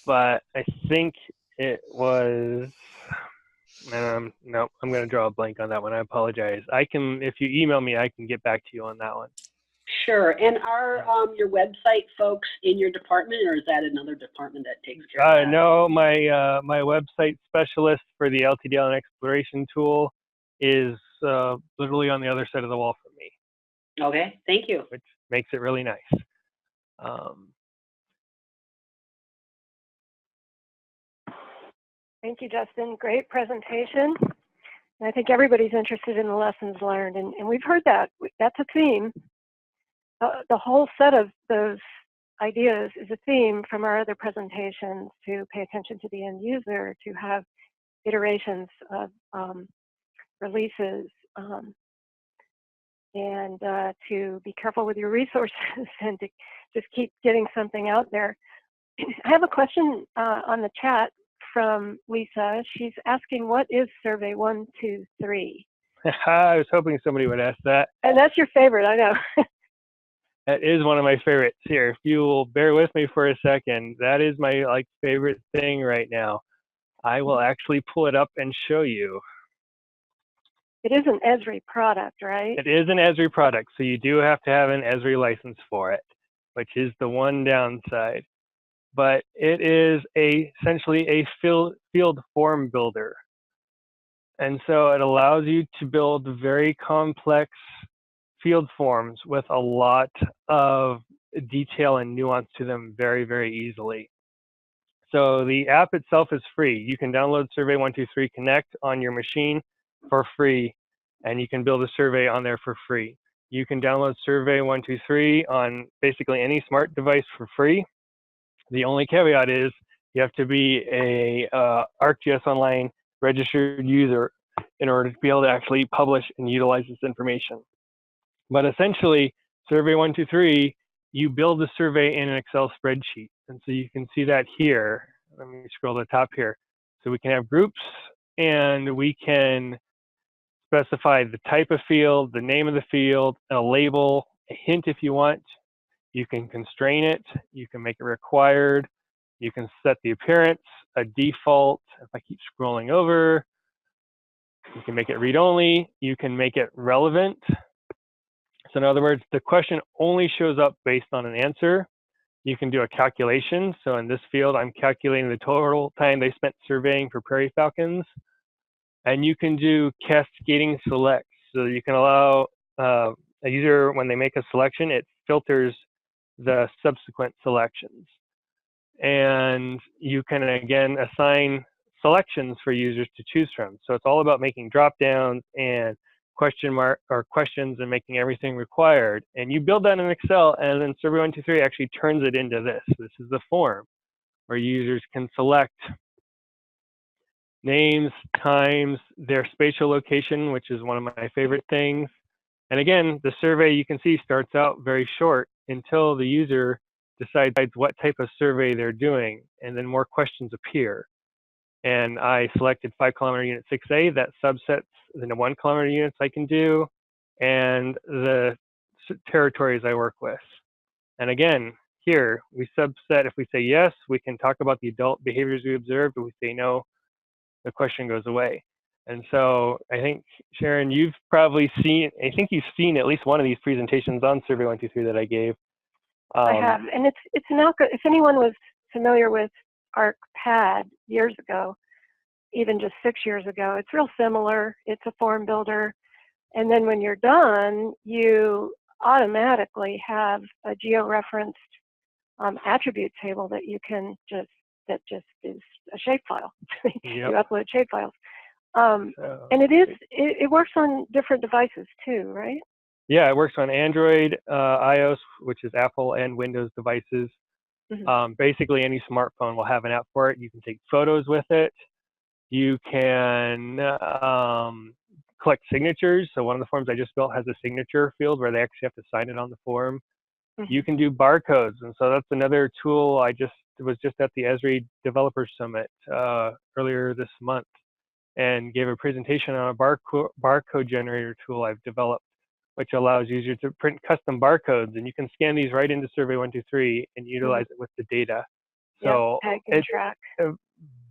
but I think it was, no, I'm going to draw a blank on that one. I apologize. I can, if you email me, I can get back to you on that one. Sure. And are your website folks in your department, or is that another department that takes care of that? No, my website specialist for the LTDL and exploration tool is literally on the other side of the wall from me. Okay, thank you. Which makes it really nice. Thank you, Justin. Great presentation. And I think everybody's interested in the lessons learned, and we've heard that. That's a theme. The whole set of those ideas is a theme from our other presentations, to pay attention to the end user, to have iterations of releases, and to be careful with your resources and to just keep getting something out there. I have a question on the chat from Lisa. She's asking, what is Survey 123? I was hoping somebody would ask that. And that's your favorite, I know. That is one of my favorites. Here, if you will bear with me for a second, that is my favorite thing right now. I will actually pull it up and show you. It is an Esri product, right? It is an Esri product, so you do have to have an Esri license for it, which is the one downside. But it is essentially a field form builder. And so it allows you to build very complex field forms with a lot of detail and nuance to them very, very easily. So the app itself is free. You can download Survey 123 Connect on your machine for free, and you can build a survey on there for free. You can download Survey 123 on basically any smart device for free. The only caveat is you have to be a ArcGIS Online registered user in order to be able to actually publish and utilize this information. But essentially, Survey 123, you build the survey in an Excel spreadsheet. And so you can see that here. Let me scroll to the top here. So we can have groups, and we can specify the type of field, the name of the field, a label, a hint if you want. You can constrain it. You can make it required. You can set the appearance, a default. If I keep scrolling over, you can make it read-only. You can make it relevant. So in other words, the question only shows up based on an answer. You can do a calculation. So in this field, I'm calculating the total time they spent surveying for prairie falcons. And you can do cascading selects. So you can allow a user, when they make a selection, it filters the subsequent selections. And you can, again, assign selections for users to choose from. So it's all about making drop-downs and questions and making everything required. And you build that in Excel, and then Survey 123 actually turns it into this. This is the form where users can select names, times, their spatial location, which is one of my favorite things. And again, the survey, you can see, starts out very short until the user decides what type of survey they're doing, and then more questions appear. And I selected 5 kilometer unit 6A, that subsets the 1 kilometer units I can do, and the territories I work with. And again, here, we subset. If we say yes, we can talk about the adult behaviors we observed. If we say no, the question goes away. And so I think, Sharon, you've probably seen, I think you've seen at least one of these presentations on Survey 123 that I gave. I have, and it's not good. If anyone was familiar with ArcPad years ago, even just 6 years ago, it's real similar. It's a form builder. And then when you're done, you automatically have a georeferenced attribute table that you can that just is a shapefile. Yep. You upload shapefiles. And it works on different devices too, right? Yeah, it works on Android, iOS, which is Apple, and Windows devices. Mm-hmm. Basically, any smartphone will have an app for it. You can take photos with it. You can collect signatures. So one of the forms I just built has a signature field where they actually have to sign it on the form. Mm-hmm. You can do barcodes, and so that's another tool. I was just at the Esri Developer Summit earlier this month and gave a presentation on a barcode generator tool I've developed, which allows users to print custom barcodes, and you can scan these right into Survey 123 and utilize it with the data. So it's a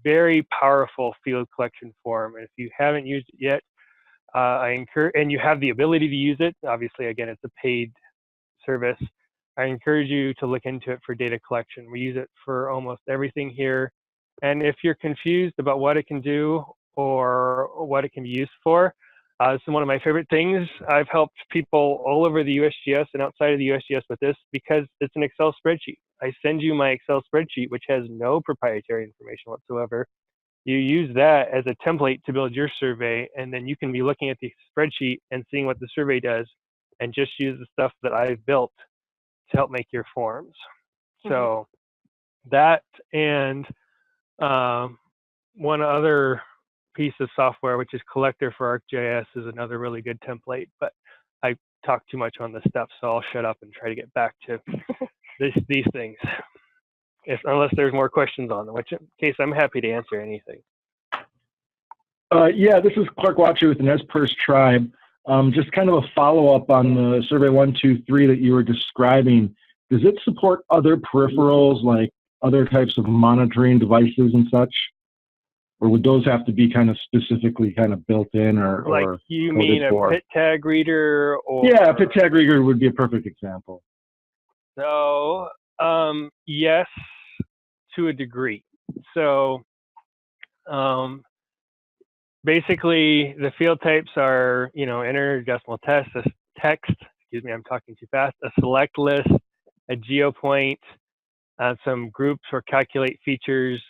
very powerful field collection form. And if you haven't used it yet, I encourage, and you have the ability to use it, obviously, again, it's a paid service. I encourage you to look into it for data collection. We use it for almost everything here. And if you're confused about what it can do or what it can be used for, this is one of my favorite things. I've helped people all over the USGS and outside of the USGS with this because it's an Excel spreadsheet. I send you my Excel spreadsheet, which has no proprietary information whatsoever. You use that as a template to build your survey, and then you can be looking at the spreadsheet and seeing what the survey does and just use the stuff that I've built to help make your forms. Mm-hmm. So that, and one other piece of software, which is Collector for ArcGIS, is another really good template, but I talk too much on this stuff, so I'll shut up and try to get back to these things. unless there's more questions on them, which in case I'm happy to answer anything. Yeah, this is Clark Watcher with the Nez Perce Tribe. Just kind of a follow-up on the Survey 123 that you were describing. Does it support other peripherals, like other types of monitoring devices and such? Or would those have to be kind of specifically kind of built in or Like you mean a for? pit tag reader? Or Yeah, a pit tag reader would be a perfect example. So, yes, to a degree. So, basically, the field types are, integer decimal text, excuse me, I'm talking too fast, a select list, a geopoint, some groups or calculate features,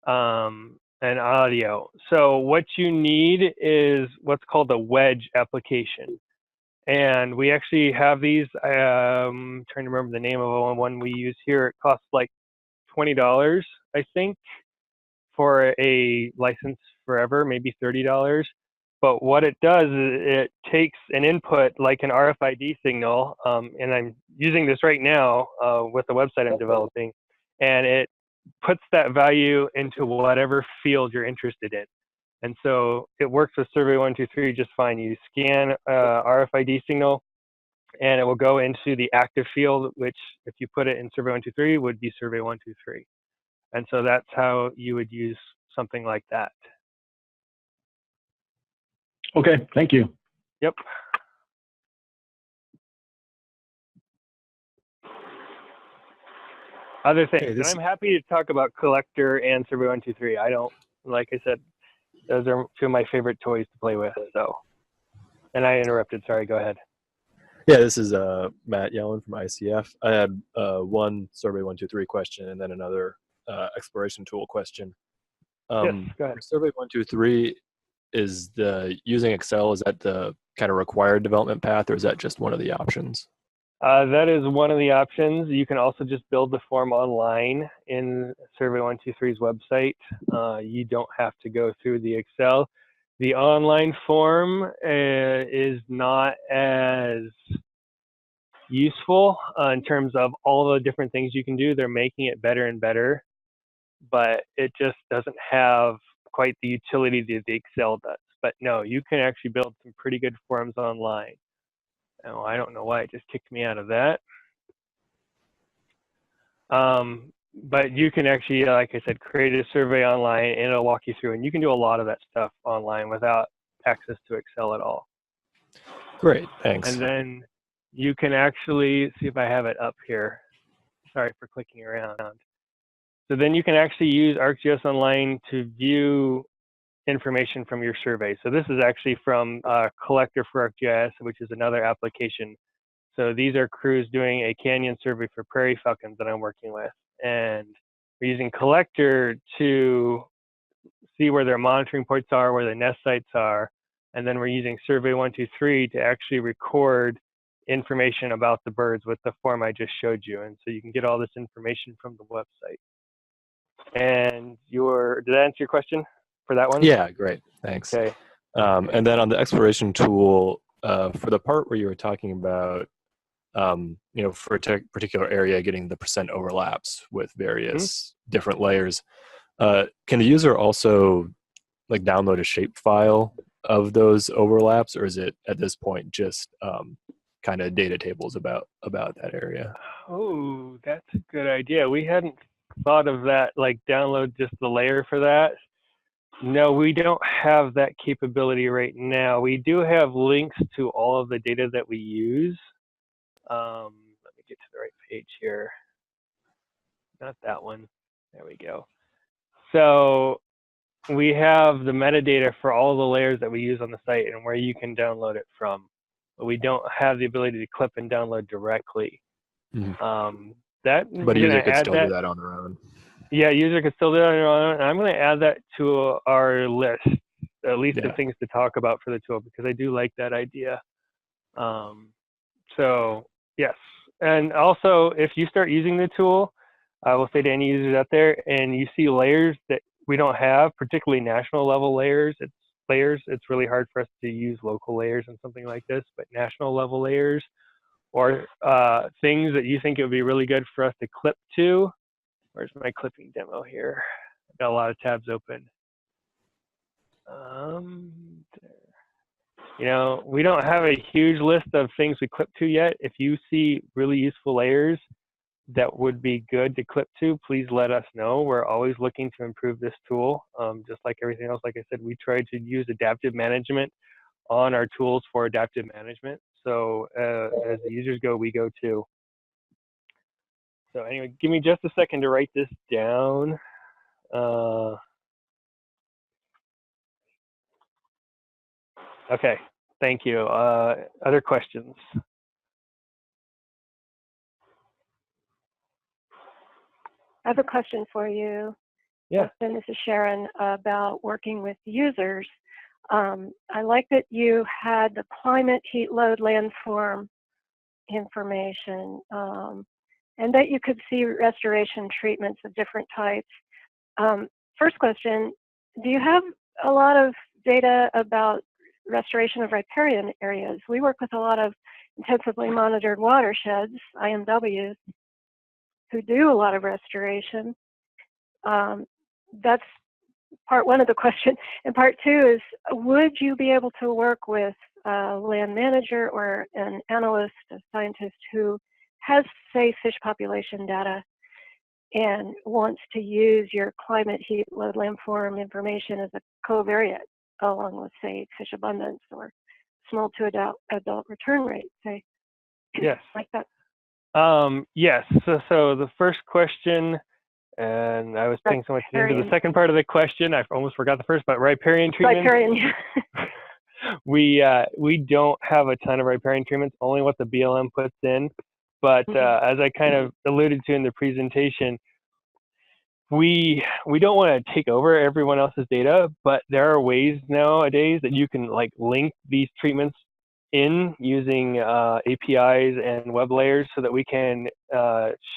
and audio. So what you need is what's called a wedge application. And we actually have these, I'm trying to remember the name of one we use here. It costs like $20, I think, for a license forever, maybe $30. But what it does is it takes an input like an RFID signal, and I'm using this right now with the website I'm developing, and it puts that value into whatever field you're interested in. And so it works with Survey 123 just fine. You scan RFID signal, and it will go into the active field, which if you put it in Survey 123 would be Survey 123. And so that's how you would use something like that. Okay, thank you. Yep. Other things, and I'm happy to talk about Collector and Survey 123. I don't, like I said, those are two of my favorite toys to play with. So, and I interrupted. Sorry. Go ahead. Yeah, this is Matt Yellen from ICF. I had one Survey 123 question and then another exploration tool question. Yes, go ahead. For Survey 123, is the using Excel, is that the kind of required development path, or is that just one of the options? That is one of the options. You can also just build the form online in Survey 123's website. You don't have to go through the Excel. The online form is not as useful in terms of all the different things you can do. They're making it better and better, but it just doesn't have quite the utility that the Excel does. But no, you can actually build some pretty good forms online. Oh, I don't know why it just kicked me out of that. But you can actually, like I said, create a survey online and it'll walk you through, and you can do a lot of that stuff online without access to Excel at all. Great, thanks. And then you can actually, see if I have it up here. Sorry for clicking around. So then you can actually use ArcGIS Online to view information from your survey. So this is actually from Collector for ArcGIS, which is another application. So these are crews doing a canyon survey for prairie falcons that I'm working with. And we're using Collector to see where their monitoring points are, where the nest sites are. And then we're using Survey 123 to actually record information about the birds with the form I just showed you. And so you can get all this information from the website. And did that answer your question for that one? Yeah, great, thanks. Okay. And then on the exploration tool, for the part where you were talking about, for a particular area, getting the % overlaps with various different layers, can the user also like download a shape file of those overlaps, or is it at this point just kind of data tables about that area? Oh, that's a good idea. We hadn't thought of that, like download just the layer for that. No, we don't have that capability right now. We do have links to all of the data that we use. Let me get to the right page here. Not that one. There we go. So we have the metadata for all the layers that we use on the site and where you can download it from. But we don't have the ability to clip and download directly. Mm-hmm. But a user could still do that on their own. Yeah, user could still do that on their own. And I'm going to add that to our list, at least the things to talk about for the tool, because I do like that idea. So yes, and also if you start using the tool, I will say to any users out there, and you see layers that we don't have, particularly national level layers, it's really hard for us to use local layers and something like this, but national level layers or things that you think it would be really good for us to clip to, Where's my clipping demo here? I've got a lot of tabs open. There. You know, we don't have a huge list of things we clip to yet. If you see really useful layers that would be good to clip to, please let us know. We're always looking to improve this tool. Just like everything else, like I said, we try to use adaptive management on our tools for adaptive management. So as the users go, we go too. So anyway, give me just a second to write this down. Okay, thank you. Other questions? I have a question for you. Yeah. And this is Sharon about working with users. I like that you had the climate, heat, load, landform information, and that you could see restoration treatments of different types. First question, do you have a lot of data about restoration of riparian areas? We work with a lot of intensively monitored watersheds, IMWs, who do a lot of restoration. That's part one of the question. And part two is, would you be able to work with a land manager or an analyst, a scientist who has, say, fish population data and wants to use your climate, heat, load, landform information as a covariate along with, say, fish abundance or small to adult return rate, say? Yes. Like that. Yes. So the first question, and I was paying so much attention to the second part of the question. I almost forgot the first, but riparian treatment. Riparian. We don't have a ton of riparian treatments, only what the BLM puts in. But as I kind of alluded to in the presentation, we don't want to take over everyone else's data, but there are ways nowadays that you can like link these treatments in using APIs and web layers so that we can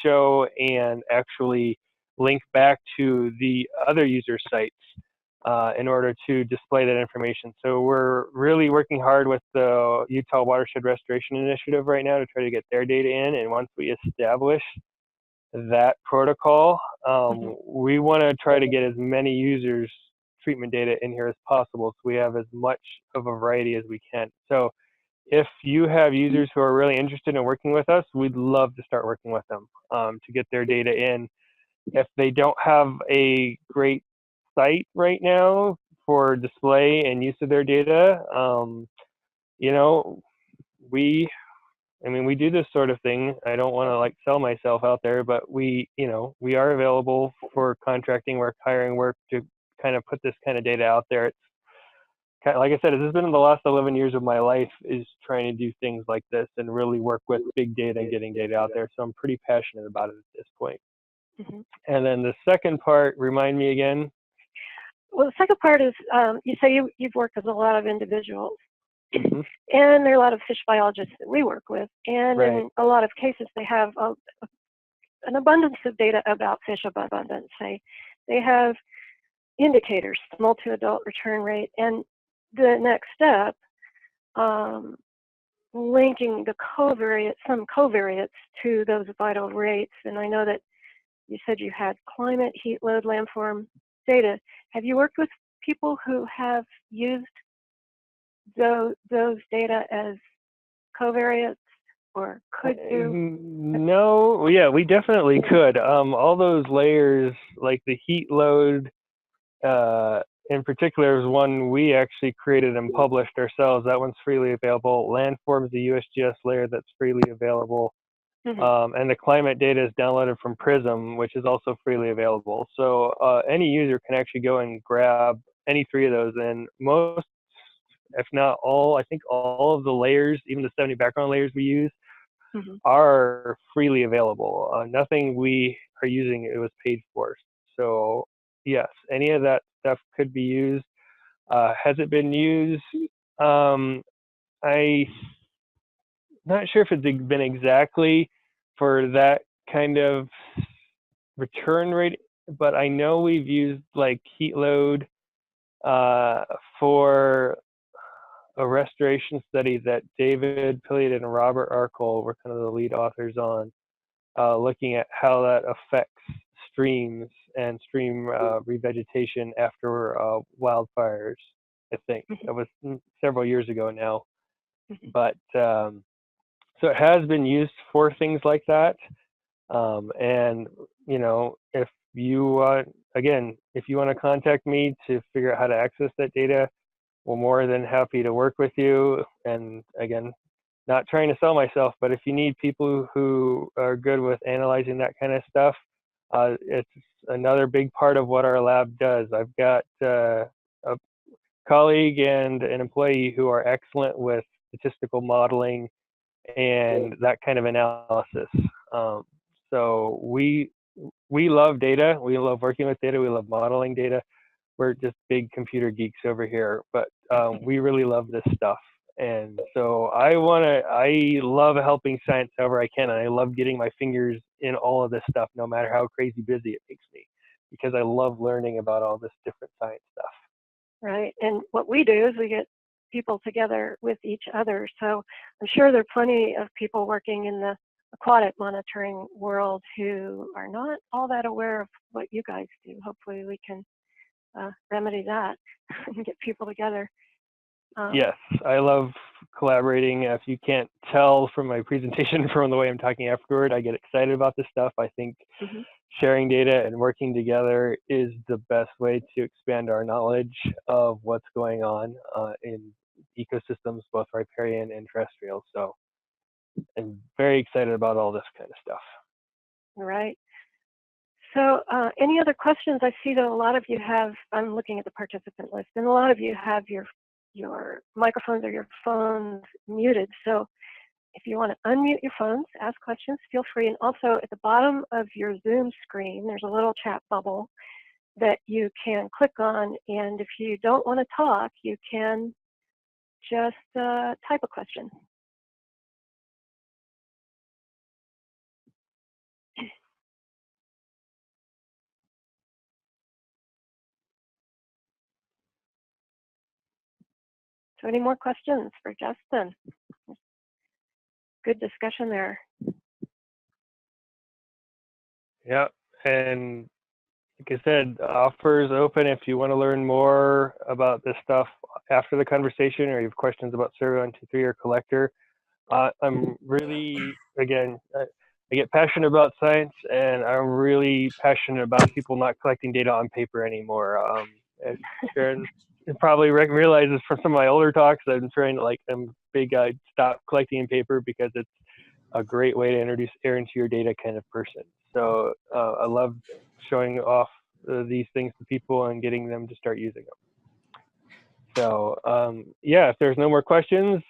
show and actually link back to the other user sites in order to display that information. So we're really working hard with the Utah Watershed Restoration Initiative right now to try to get their data in. And once we establish that protocol, we want to try to get as many users' treatment data in here as possible so we have as much of a variety as we can. So if you have users who are really interested in working with us, we'd love to start working with them to get their data in. If they don't have a great site right now for display and use of their data, you know, we do this sort of thing. I don't want to like sell myself out there, but we are available for contracting work, hiring work to kind of put this kind of data out there. It's kind of, like I said, this has been the last 11 years of my life is trying to do things like this and really work with big data and getting data out there. So I'm pretty passionate about it at this point. And then the second part, remind me again. Well, the second part is, you say you've worked with a lot of individuals. And there are a lot of fish biologists that we work with. And in a lot of cases, they have an abundance of data about fish abundance. They have indicators, small to adult return rate. And the next step, linking the some covariates to those vital rates. And I know that you said you had climate, heat, load, landform data. Have you worked with people who have used those data as covariates or could do? No, yeah, we definitely could. All those layers, like the heat load in particular, is one we actually created and published ourselves. That one's freely available. Landform is the USGS layer that's freely available. And the climate data is downloaded from Prism, which is also freely available. So any user can actually go and grab any three of those. And most, if not all, I think all of the layers, even the 70 background layers we use, are freely available. Nothing we are using it was paid for. So yes, any of that stuff could be used. Has it been used? I'm not sure if it's been exactly for that kind of return rate, but I know we've used like heat load for a restoration study that David Pilliod and Robert Arkle were kind of the lead authors on, looking at how that affects streams and stream revegetation after wildfires. I think that was several years ago now, but so it has been used for things like that. And you know, if you again, if you want to contact me to figure out how to access that data, we're more than happy to work with you. And again, not trying to sell myself, but if you need people who are good with analyzing that kind of stuff, it's another big part of what our lab does. I've got a colleague and an employee who are excellent with statistical modeling and that kind of analysis. So we love data. We love working with data. We love modeling data. We're just big computer geeks over here, but we really love this stuff. And so I love helping science however I can. And I love getting my fingers in all of this stuff, no matter how crazy busy it makes me, because I love learning about all this different science stuff. Right. And what we do is we get people together with each other. So I'm sure there are plenty of people working in the aquatic monitoring world who are not all that aware of what you guys do. Hopefully we can remedy that and get people together. Yes, I love collaborating. If you can't tell from my presentation from the way I'm talking afterward, I get excited about this stuff. I think sharing data and working together is the best way to expand our knowledge of what's going on in ecosystems, both riparian and terrestrial. So I'm very excited about all this kind of stuff. All right. So any other questions? I see that a lot of you have, I'm looking at the participant list, and a lot of you have your microphones or your phones muted. So if you want to unmute your phones, ask questions, feel free. And also at the bottom of your Zoom screen, there's a little chat bubble that you can click on. And if you don't want to talk, you can just type a question. So any more questions for Justin? Good discussion there. Yeah, and like I said, offers open if you want to learn more about this stuff after the conversation, or you have questions about Survey 123 or Collector. I'm really, again, I get passionate about science, and I'm really passionate about people not collecting data on paper anymore. As Sharon probably realizes from some of my older talks, I'm trying to, I'm big, stop collecting in paper because it's a great way to introduce air into your data kind of person. So I love showing off these things to people and getting them to start using them. So yeah, if there's no more questions,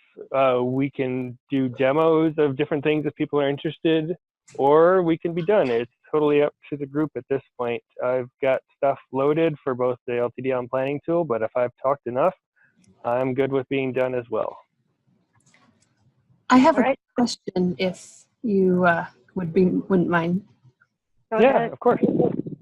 we can do demos of different things if people are interested, or we can be done. It's totally up to the group at this point. I've got stuff loaded for both the LTDL and planning tool, but if I've talked enough, I'm good with being done as well. I have a question if you wouldn't mind. Yeah, of course.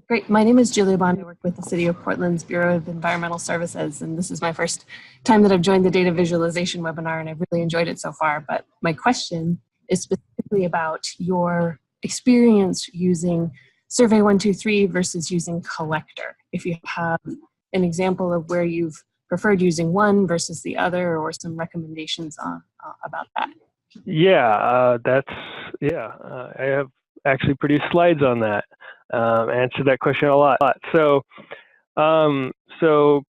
Great. My name is Julia Bond. I work with the City of Portland's Bureau of Environmental Services, and this is my first time that I've joined the data visualization webinar, and I've really enjoyed it so far. But my question is specifically about your experience using Survey 123 versus using Collector. If you have an example of where you've preferred using one versus the other, or some recommendations about that. Yeah, I have actually produced slides on that. Answered that question a lot. So, so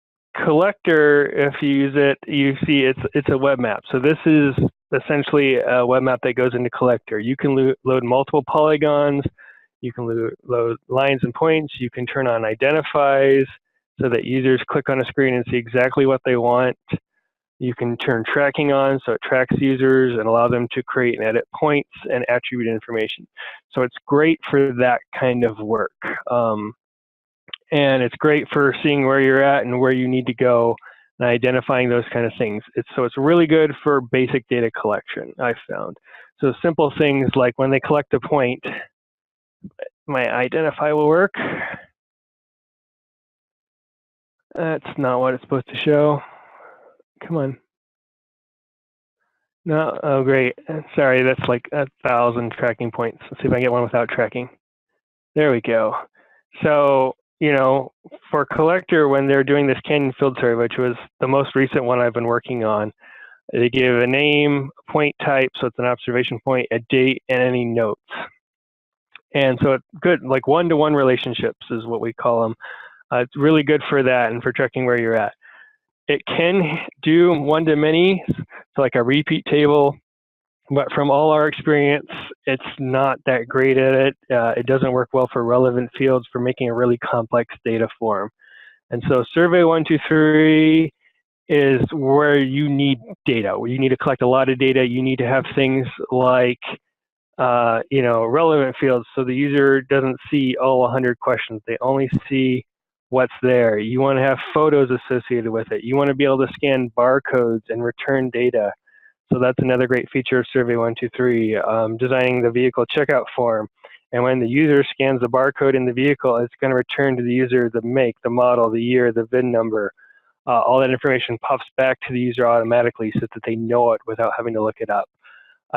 Collector, if you use it, you see it's a web map. So this is essentially a web map that goes into Collector. You can load multiple polygons. You can load lines and points. You can turn on identifies so that users click on a screen and see exactly what they want. You can turn tracking on so it tracks users and allow them to create and edit points and attribute information. So it's great for that kind of work. And it's great for seeing where you're at and where you need to go and identifying those kind of things. So it's really good for basic data collection, I've found. So simple things like when they collect a point, my identify will work. That's not what it's supposed to show. Come on. No, oh great. Sorry, that's like 1,000 tracking points. Let's see if I can get one without tracking. There we go. So, you know, for collector, when they're doing this canyon field survey, which was the most recent one I've been working on, they give a name, a point type, so it's an observation point, a date, and any notes. And so it's good, like one-to-one relationships is what we call them. It's really good for that and for checking where you're at. It can do one-to-many, so like a repeat table, but from all our experience, it's not that great at it. It doesn't work well for relevant fields for making a really complex data form. And so Survey 123 is where you need data, where you need to collect a lot of data. You need to have things like, you know, relevant fields so the user doesn't see all 100 questions. They only see what's there. You want to have photos associated with it. You want to be able to scan barcodes and return data. So that's another great feature of Survey 123, designing the vehicle checkout form. And when the user scans the barcode in the vehicle, it's going to return to the user the make, the model, the year, the VIN number. All that information pops back to the user automatically so that they know it without having to look it up.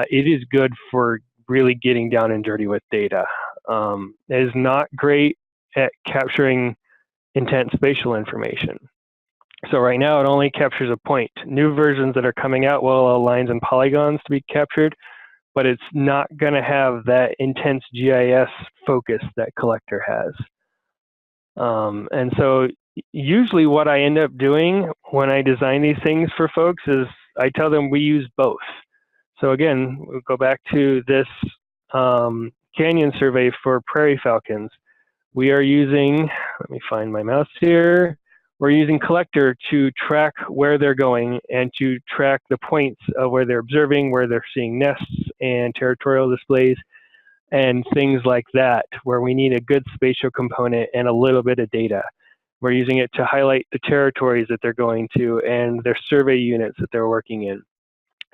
It is good for really getting down and dirty with data. It is not great at capturing intense spatial information. So right now it only captures a point. New versions that are coming out will allow lines and polygons to be captured, but it's not going to have that intense GIS focus that collector has. And so usually what I end up doing when I design these things for folks is I tell them we use both. So again, we'll go back to this canyon survey for prairie falcons. We are using, let me find my mouse here. We're using collector to track where they're going and to track the points of where they're observing, where they're seeing nests and territorial displays and things like that, where we need a good spatial component and a little bit of data. We're using it to highlight the territories that they're going to and their survey units that they're working in,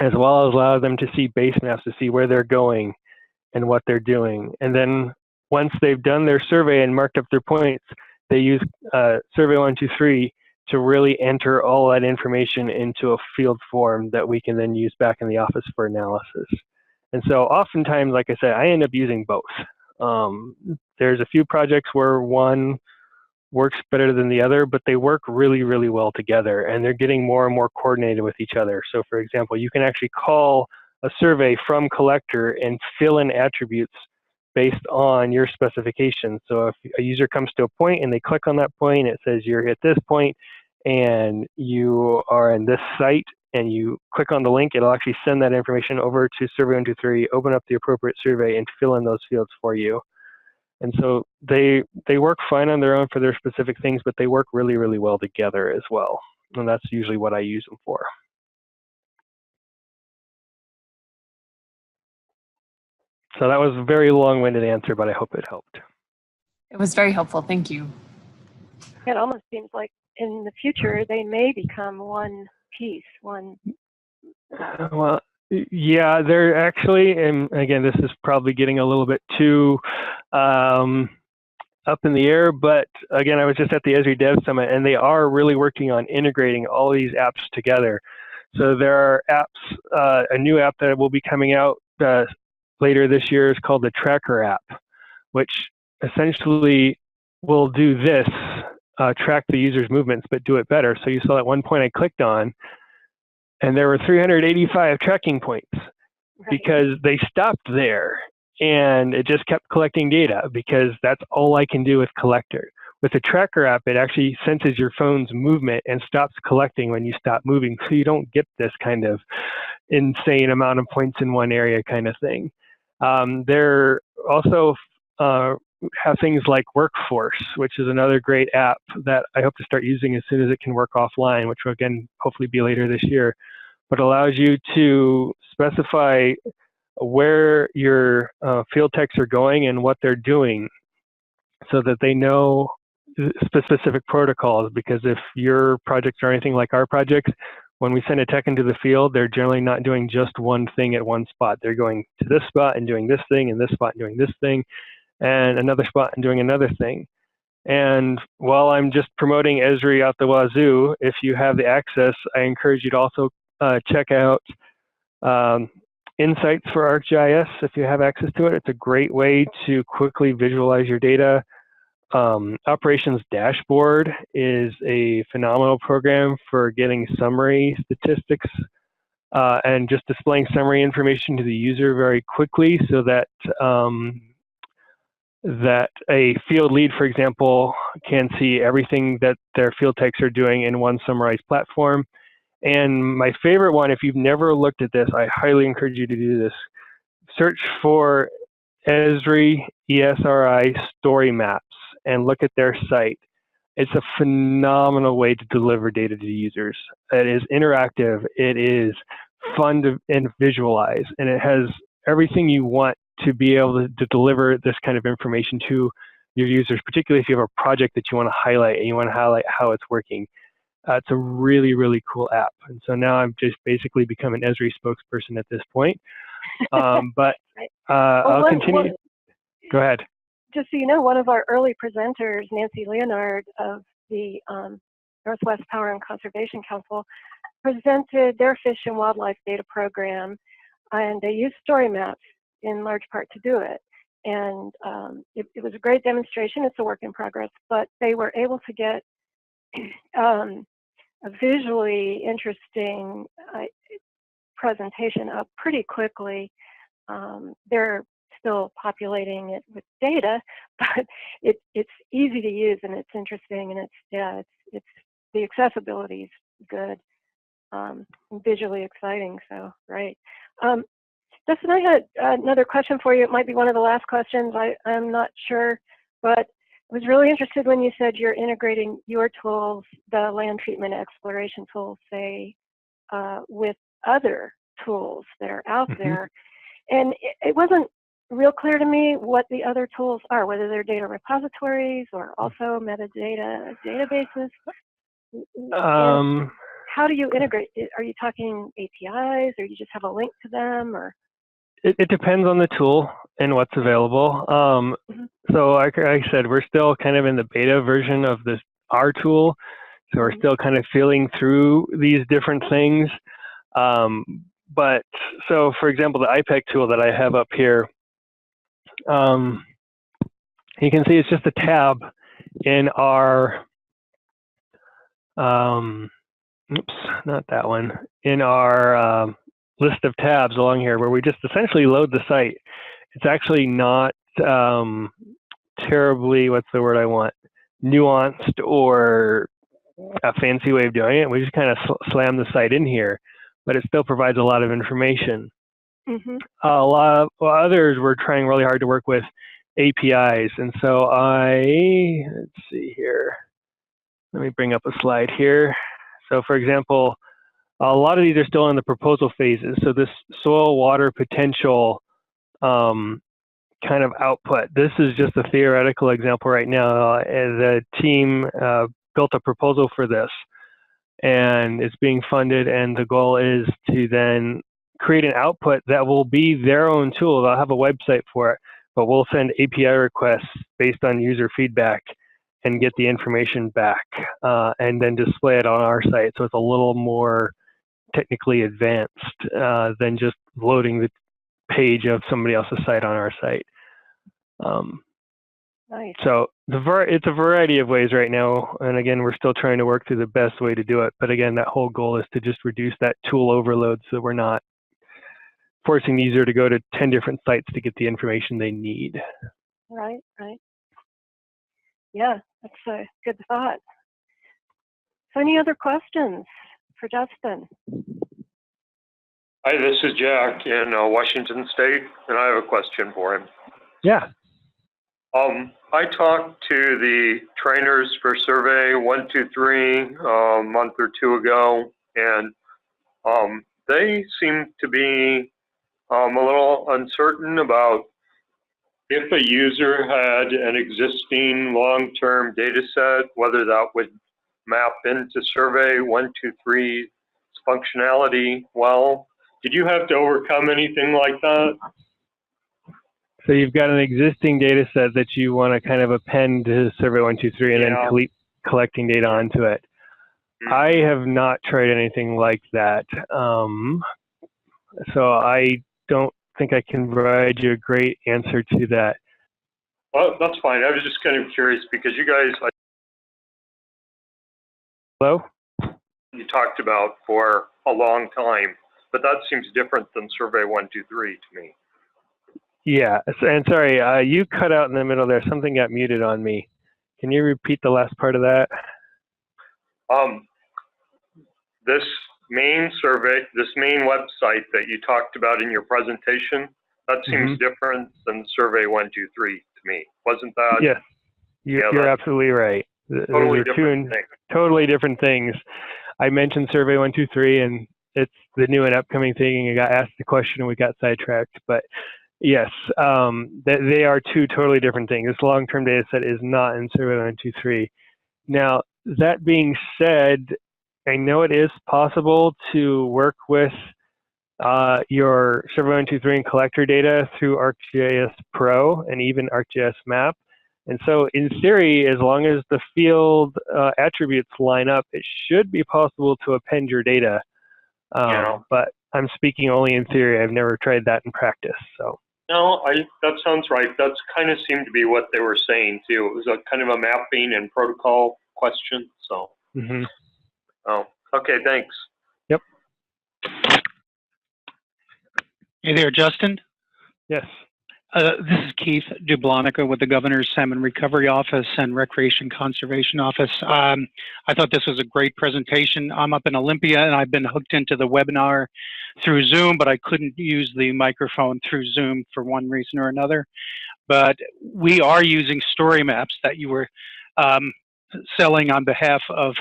as well as allow them to see base maps to see where they're going and what they're doing. And then once they've done their survey and marked up their points, they use Survey 123 to really enter all that information into a field form that we can then use back in the office for analysis. And so oftentimes, like I said, I end up using both. There's a few projects where one works better than the other, but they work really, really well together, and they're getting more and more coordinated with each other. So for example, you can actually call a survey from collector and fill in attributes based on your specifications. So if a user comes to a point and they click on that point, it says you're at this point and you are in this site, and you click on the link, it'll actually send that information over to Survey 123, open up the appropriate survey, and fill in those fields for you. And so they work fine on their own for their specific things, but they work really, really well together as well. And that's usually what I use them for. So that was a very long-winded answer, but I hope it helped. It was very helpful. Thank you. It almost seems like in the future they may become one piece, one. Well, yeah, they're actually, and again, this is probably getting a little bit too up in the air, but again, I was just at the Esri Dev Summit, and they are really working on integrating all these apps together. So there are apps, a new app that will be coming out later this year is called the Tracker app, which essentially will do this, track the user's movements, but do it better. So you saw that one point I clicked on, and there were 385 tracking points because they stopped there. And it just kept collecting data because that's all I can do with collector. With the Tracker app, it actually senses your phone's movement and stops collecting when you stop moving, so you don't get this kind of insane amount of points in one area kind of thing. They're also have things like Workforce, which is another great app that I hope to start using as soon as it can work offline, which will again hopefully be later this year, but allows you to specify where your field techs are going and what they're doing so that they know specific protocols. Because if your projects are anything like our projects, when we send a tech into the field, they're generally not doing just one thing at one spot. They're going to this spot and doing this thing, and this spot and doing this thing, and another spot and doing another thing. And while I'm just promoting Esri out the wazoo, if you have the access, I encourage you to also check out Insights for ArcGIS if you have access to it. It's a great way to quickly visualize your data. operations dashboard is a phenomenal program for getting summary statistics and just displaying summary information to the user very quickly, so that that a field lead, for example, can see everything that their field techs are doing in one summarized platform. And my favorite one, if you've never looked at this, I highly encourage you to do this. Search for Esri, ESRI story maps and look at their site. It's a phenomenal way to deliver data to users. It is interactive, it is fun to and visualize, and it has everything you want to be able to deliver this kind of information to your users, particularly if you have a project that you want to highlight and you want to highlight how it's working. It's a really, really cool app. And so now I've just basically become an Esri spokesperson at this point. But I'll continue. Go ahead. Just so you know, one of our early presenters, Nancy Leonard of the Northwest Power and Conservation Council, presented their fish and wildlife data program, and they used story maps in large part to do it. And it was a great demonstration. It's a work in progress, but they were able to get a visually interesting presentation up pretty quickly. They're still populating it with data, but it's easy to use and it's interesting, and it's the accessibility is good, visually exciting. So right. Justin, I had another question for you. It might be one of the last questions. I'm not sure, but I was really interested when you said you're integrating your tools, the land treatment exploration tools, say, with other tools that are out there. And it wasn't real clear to me what the other tools are, whether they're data repositories or also metadata databases. How do you integrate? Are you talking APIs, or you just have a link to them, or? It depends on the tool and what's available. So like I said, we're still kind of in the beta version of our tool. So we're still kind of feeling through these different things. But so for example, the IPEC tool that I have up here, you can see it's just a tab in our, oops, not that one, in our list of tabs along here where we just essentially load the site. It's actually not terribly, what's the word I want, nuanced or a fancy way of doing it. We just kind of slam the site in here, but it still provides a lot of information. A lot of others were trying really hard to work with APIs, and so let's see here. Let me bring up a slide here. So for example, a lot of these are still in the proposal phases. So this soil water potential kind of output, this is just a theoretical example right now. The team built a proposal for this, and it's being funded, and the goal is to then create an output that will be their own tool. They'll have a website for it, but we'll send API requests based on user feedback and get the information back, and then display it on our site. So it's a little more technically advanced than just loading the page of somebody else's site on our site. Nice. So it's a variety of ways right now, and again, we're still trying to work through the best way to do it. But again, that whole goal is to just reduce that tool overload, so we're not forcing the user to go to 10 different sites to get the information they need. Right. Yeah, that's a good thought. So any other questions for Justin? Hi, this is Jack in Washington State, and I have a question for him. Yeah. I talked to the trainers for Survey 123 a month or two ago, and they seem to be a little uncertain about if a user had an existing long-term data set, whether that would map into Survey 123's functionality well. Did you have to overcome anything like that? So you've got an existing data set that you want to kind of append to Survey 123 and then collecting data onto it. I have not tried anything like that. So I don't think I can provide you a great answer to that. Well, that's fine. I was just kind of curious because you guys, Hello? you talked about for a long time, but that seems different than Survey 123 to me. Yeah, and sorry, you cut out in the middle there. Something got muted on me. Can you repeat the last part of that? This main survey, this main website that you talked about in your presentation, that seems different than Survey 123 to me. Wasn't that? Yes, you're absolutely right. Totally Those are two different things. totally different things. I mentioned Survey 123, and it's the new and upcoming thing, and I got asked the question and we got sidetracked. But yes, they are two totally different things. This long-term data set is not in Survey 123. Now, that being said, I know it is possible to work with your Survey 123 and collector data through ArcGIS Pro and even ArcGIS Map. And so in theory, as long as the field attributes line up, it should be possible to append your data. But I'm speaking only in theory. I've never tried that in practice. So. No, that sounds right. That's kind of seemed to be what they were saying too. It was a kind of a mapping and protocol question. So. Oh, okay, thanks. Yep. Hey there, Justin. Yes. This is Keith Dublonica with the Governor's Salmon Recovery Office and Recreation Conservation Office. I thought this was a great presentation. I'm up in Olympia and I've been hooked into the webinar through Zoom, but I couldn't use the microphone through Zoom for one reason or another. But we are using story maps that you were selling on behalf of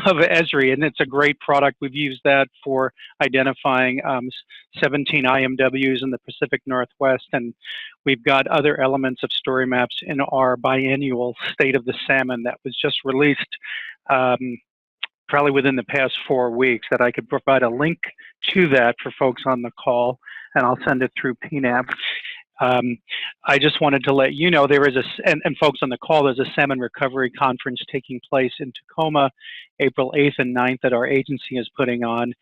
Esri, and it's a great product. We've used that for identifying 17 IMWs in the Pacific Northwest, and we've got other elements of story maps in our biannual State of the Salmon that was just released probably within the past 4 weeks, that I could provide a link to that for folks on the call, and I'll send it through PNAP. I just wanted to let you know there is and folks on the call, there's a salmon recovery conference taking place in Tacoma, April 8th and 9th that our agency is putting on.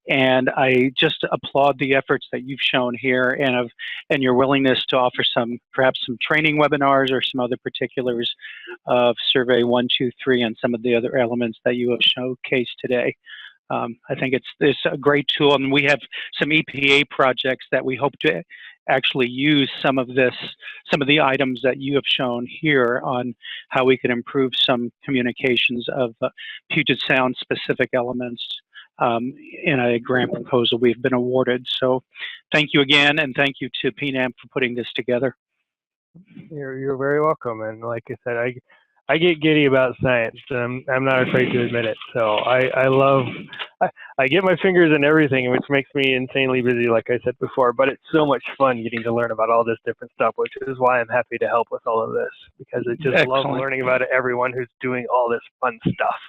And I just applaud the efforts that you've shown here and your willingness to offer perhaps some training webinars or some other particulars of Survey 123 and some of the other elements that you have showcased today. I think it's a great tool, and we have some EPA projects that we hope to actually use some of the items that you have shown here on how we can improve some communications of Puget Sound specific elements in a grant proposal we've been awarded. So thank you again, and thank you to PNAM for putting this together. You're very welcome. And like I said, I get giddy about science, and I'm not afraid to admit it. So I get my fingers in everything, which makes me insanely busy, like I said before, but it's so much fun getting to learn about all this different stuff, which is why I'm happy to help with all of this, because I just love learning about everyone who's doing all this fun stuff.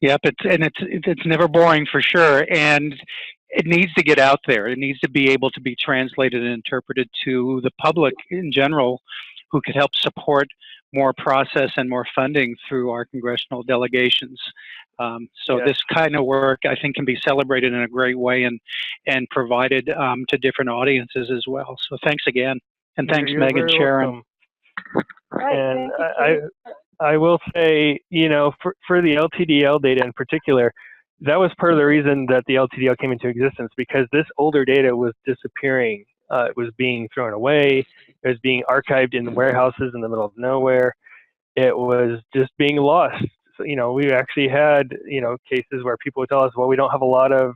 Yep, it's never boring for sure, and it needs to get out there. It needs to be able to be translated and interpreted to the public in general, who could help support more process and more funding through our congressional delegations. So this kind of work, I think, can be celebrated in a great way and provided to different audiences as well. So thanks again. And thanks, Meg and Sharon. Right, and I will say, you know, for the LTDL data in particular, that was part of the reason that the LTDL came into existence, because this older data was disappearing. It was being thrown away. It was being archived in warehouses in the middle of nowhere. It was just being lost. So, you know, we actually had, you know, cases where people would tell us, well, we don't have a lot of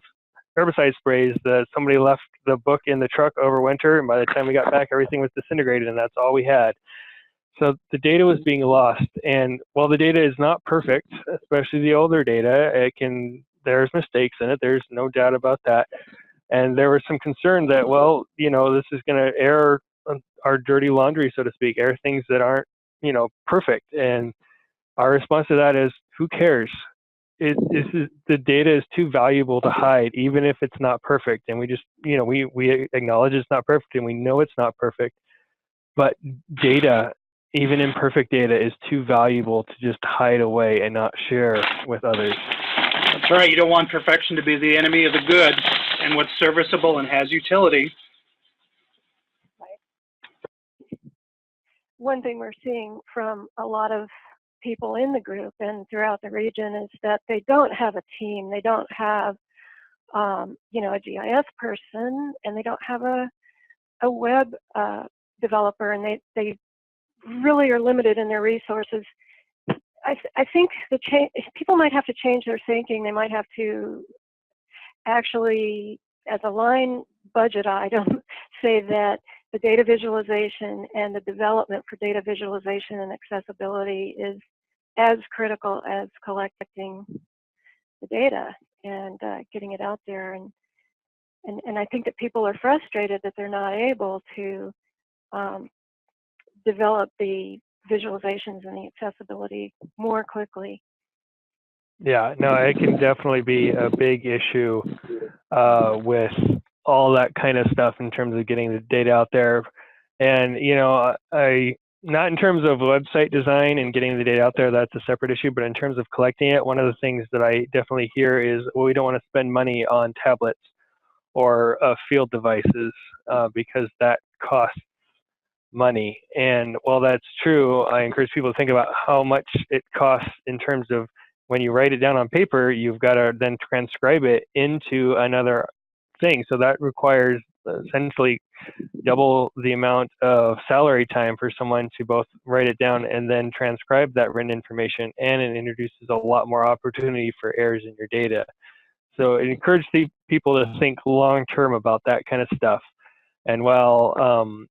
herbicide sprays, that somebody left the book in the truck over winter, and by the time we got back, everything was disintegrated, and that's all we had. So the data was being lost. And while the data is not perfect, especially the older data, there's mistakes in it. There's no doubt about that. And there was some concern that, well, you know, this is going to air our dirty laundry, so to speak, air things that aren't, you know, perfect. And our response to that is, who cares? The data is too valuable to hide, even if it's not perfect. And we just, you know, we acknowledge it's not perfect, and we know it's not perfect. But data, even imperfect data, is too valuable to just hide away and not share with others. That's right. You don't want perfection to be the enemy of the good, and what's serviceable and has utility. one thing we're seeing from a lot of people in the group and throughout the region is that they don't have a team. They don't have, you know, a GIS person, and they don't have a web developer, and they really are limited in their resources. I think people might have to change their thinking. They might have to actually, as a line budget item, say that the data visualization and the development for data visualization and accessibility is as critical as collecting the data and getting it out there. And I think that people are frustrated that they're not able to develop the visualizations and the accessibility more quickly. Yeah, no, it can definitely be a big issue with all that kind of stuff in terms of getting the data out there. And, you know, not in terms of website design and getting the data out there, that's a separate issue, but in terms of collecting it, one of the things that I definitely hear is, well, we don't want to spend money on tablets or field devices because that costs money. And while that's true, I encourage people to think about how much it costs in terms of when you write it down on paper, you've got to then transcribe it into another thing. So that requires essentially double the amount of salary time for someone to both write it down and then transcribe that written information, and it introduces a lot more opportunity for errors in your data. So it encourages people to think long-term about that kind of stuff. And while,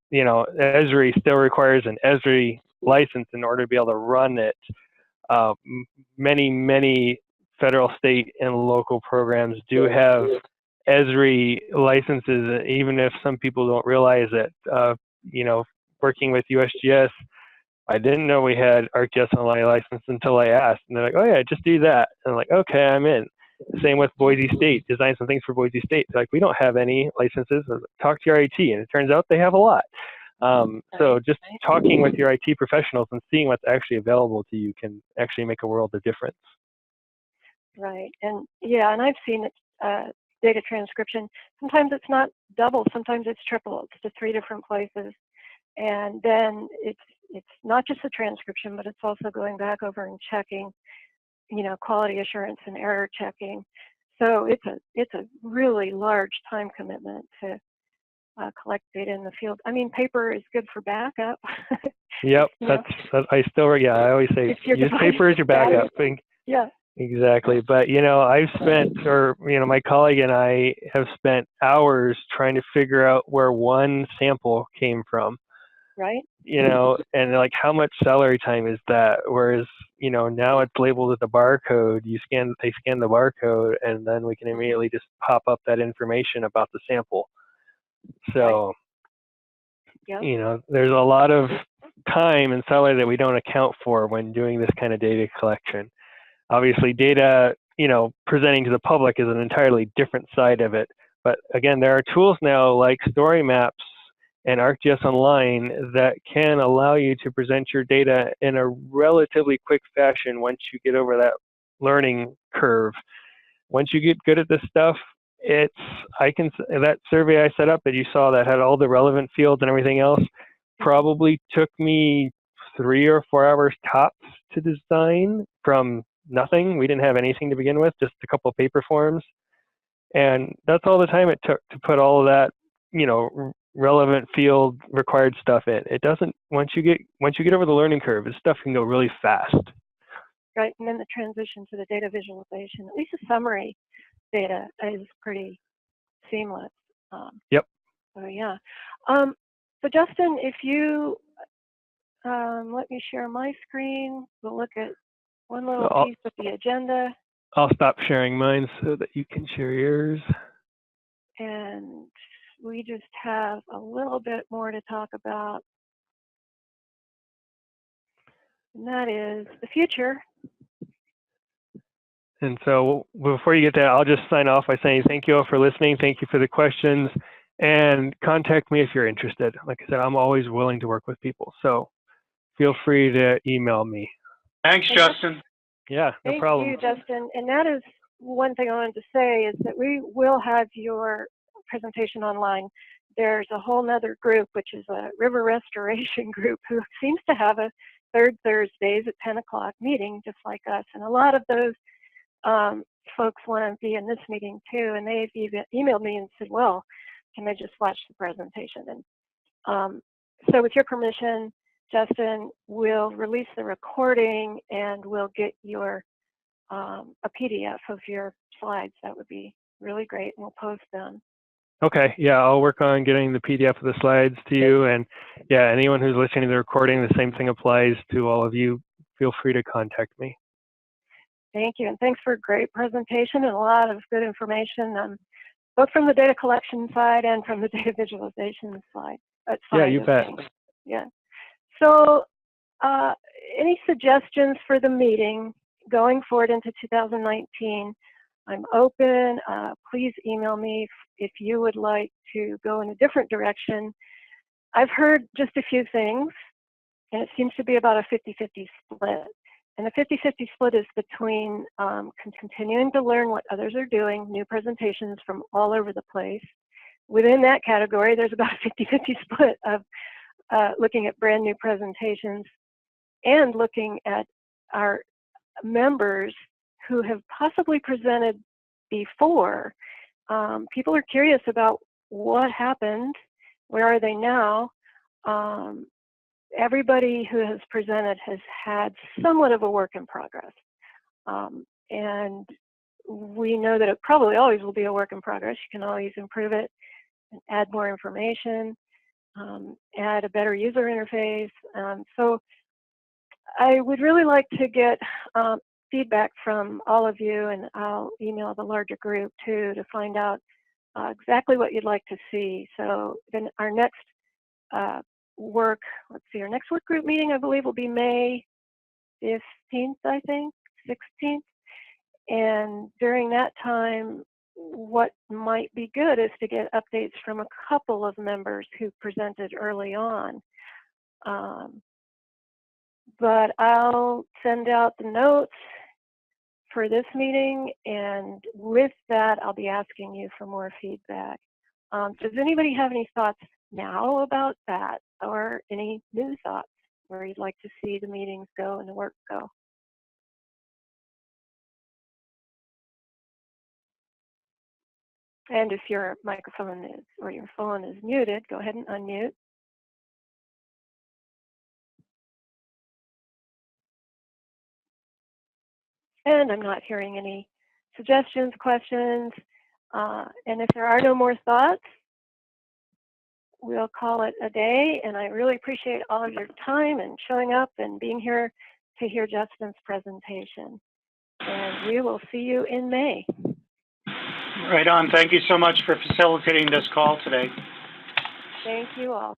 you know, Esri still requires an Esri license in order to be able to run it, many federal, state, and local programs do have Esri licenses, even if some people don't realize it. You know, working with USGS, I didn't know we had ArcGIS Online license until I asked, and they're like, "Oh yeah, just do that." And I'm like, "Okay, I'm in." Same with Boise State. Design some things for Boise State. They're like, "We don't have any licenses." I was like, "Talk to your IT," and it turns out they have a lot. So just talking with your IT professionals and seeing what's actually available to you can actually make a world of difference. Right, and yeah, and I've seen it, data transcription. Sometimes it's not double, sometimes it's triple. It's to 3 different places, and then it's not just the transcription, but it's also going back over and checking, you know, quality assurance and error checking. So it's a really large time commitment to collect data in the field. I mean, paper is good for backup. Yep, I always say use paper as your backup. Yeah. Exactly. But, you know, I've spent, or, you know, my colleague and I have spent hours trying to figure out where one sample came from. Right. You know, and like, how much salary time is that? Whereas, you know, now it's labeled with a barcode. They scan the barcode, and then we can immediately just pop up that information about the sample. So, Yep. you know, there's a lot of time and salary that we don't account for when doing this kind of data collection. Obviously, data, you know, presenting to the public is an entirely different side of it. But again, there are tools now like Story Maps and ArcGIS Online that can allow you to present your data in a relatively quick fashion once you get over that learning curve. Once you get good at this stuff, that survey I set up that you saw that had all the relevant fields and everything else probably took me 3 or 4 hours tops to design from nothing. We didn't have anything to begin with, just a couple of paper forms. And that's all the time it took to put all of that, you know, relevant field required stuff in. It doesn't, once you get over the learning curve, this stuff can go really fast. Right, and then the transition to the data visualization, at least the summary data, is pretty seamless. Yep. So yeah. So Justin, if you let me share my screen, we'll look at one little piece of the agenda. I'll stop sharing mine so that you can share yours. And we just have a little bit more to talk about. And that is the future. And so before you get that, I'll just sign off by saying thank you all for listening. Thank you for the questions. And contact me if you're interested. Like I said, I'm always willing to work with people. So feel free to email me. Thanks, Justin. Yeah, no problem. Thank you, Justin. And that is one thing I wanted to say is that we will have your presentation online. there's a whole nother group, which is a river restoration group, who seems to have a third Thursdays at 10 o'clock meeting, just like us. And a lot of those folks want to be in this meeting too. And they've emailed me and said, well, can I just watch the presentation? And so with your permission, Justin, we'll release the recording and we'll get your a PDF of your slides. That would be really great, and we'll post them. Okay, yeah, I'll work on getting the PDF of the slides to you, and yeah, anyone who's listening to the recording, the same thing applies to all of you. Feel free to contact me. Thank you, and thanks for a great presentation and a lot of good information, both from the data collection side and from the data visualization side. Yeah, you bet. Yeah. So, any suggestions for the meeting going forward into 2019? I'm open. Please email me if you would like to go in a different direction. I've heard just a few things, and it seems to be about a 50-50 split. And the 50-50 split is between continuing to learn what others are doing, new presentations from all over the place. Within that category, there's about a 50-50 split of looking at brand new presentations and looking at our members who have possibly presented before. People are curious about what happened, where are they now. Everybody who has presented has had somewhat of a work in progress. And we know that it probably always will be a work in progress. You can always improve it and add more information, add a better user interface. So I would really like to get feedback from all of you, and I'll email the larger group too to find out exactly what you'd like to see. So then our next our next work group meeting, I believe, will be May 15th, I think, 16th. And during that time, what might be good is to get updates from a couple of members who presented early on. But I'll send out the notes for this meeting, and with that, I'll be asking you for more feedback. Does anybody have any thoughts now about that, or any new thoughts where you'd like to see the meetings go and the work go? And if your microphone is, or your phone is muted, go ahead and unmute. And I'm not hearing any suggestions, questions. And if there are no more thoughts, we'll call it a day. And I really appreciate all of your time and showing up and being here to hear Justin's presentation. And we will see you in May. Right on. Thank you so much for facilitating this call today. Thank you all.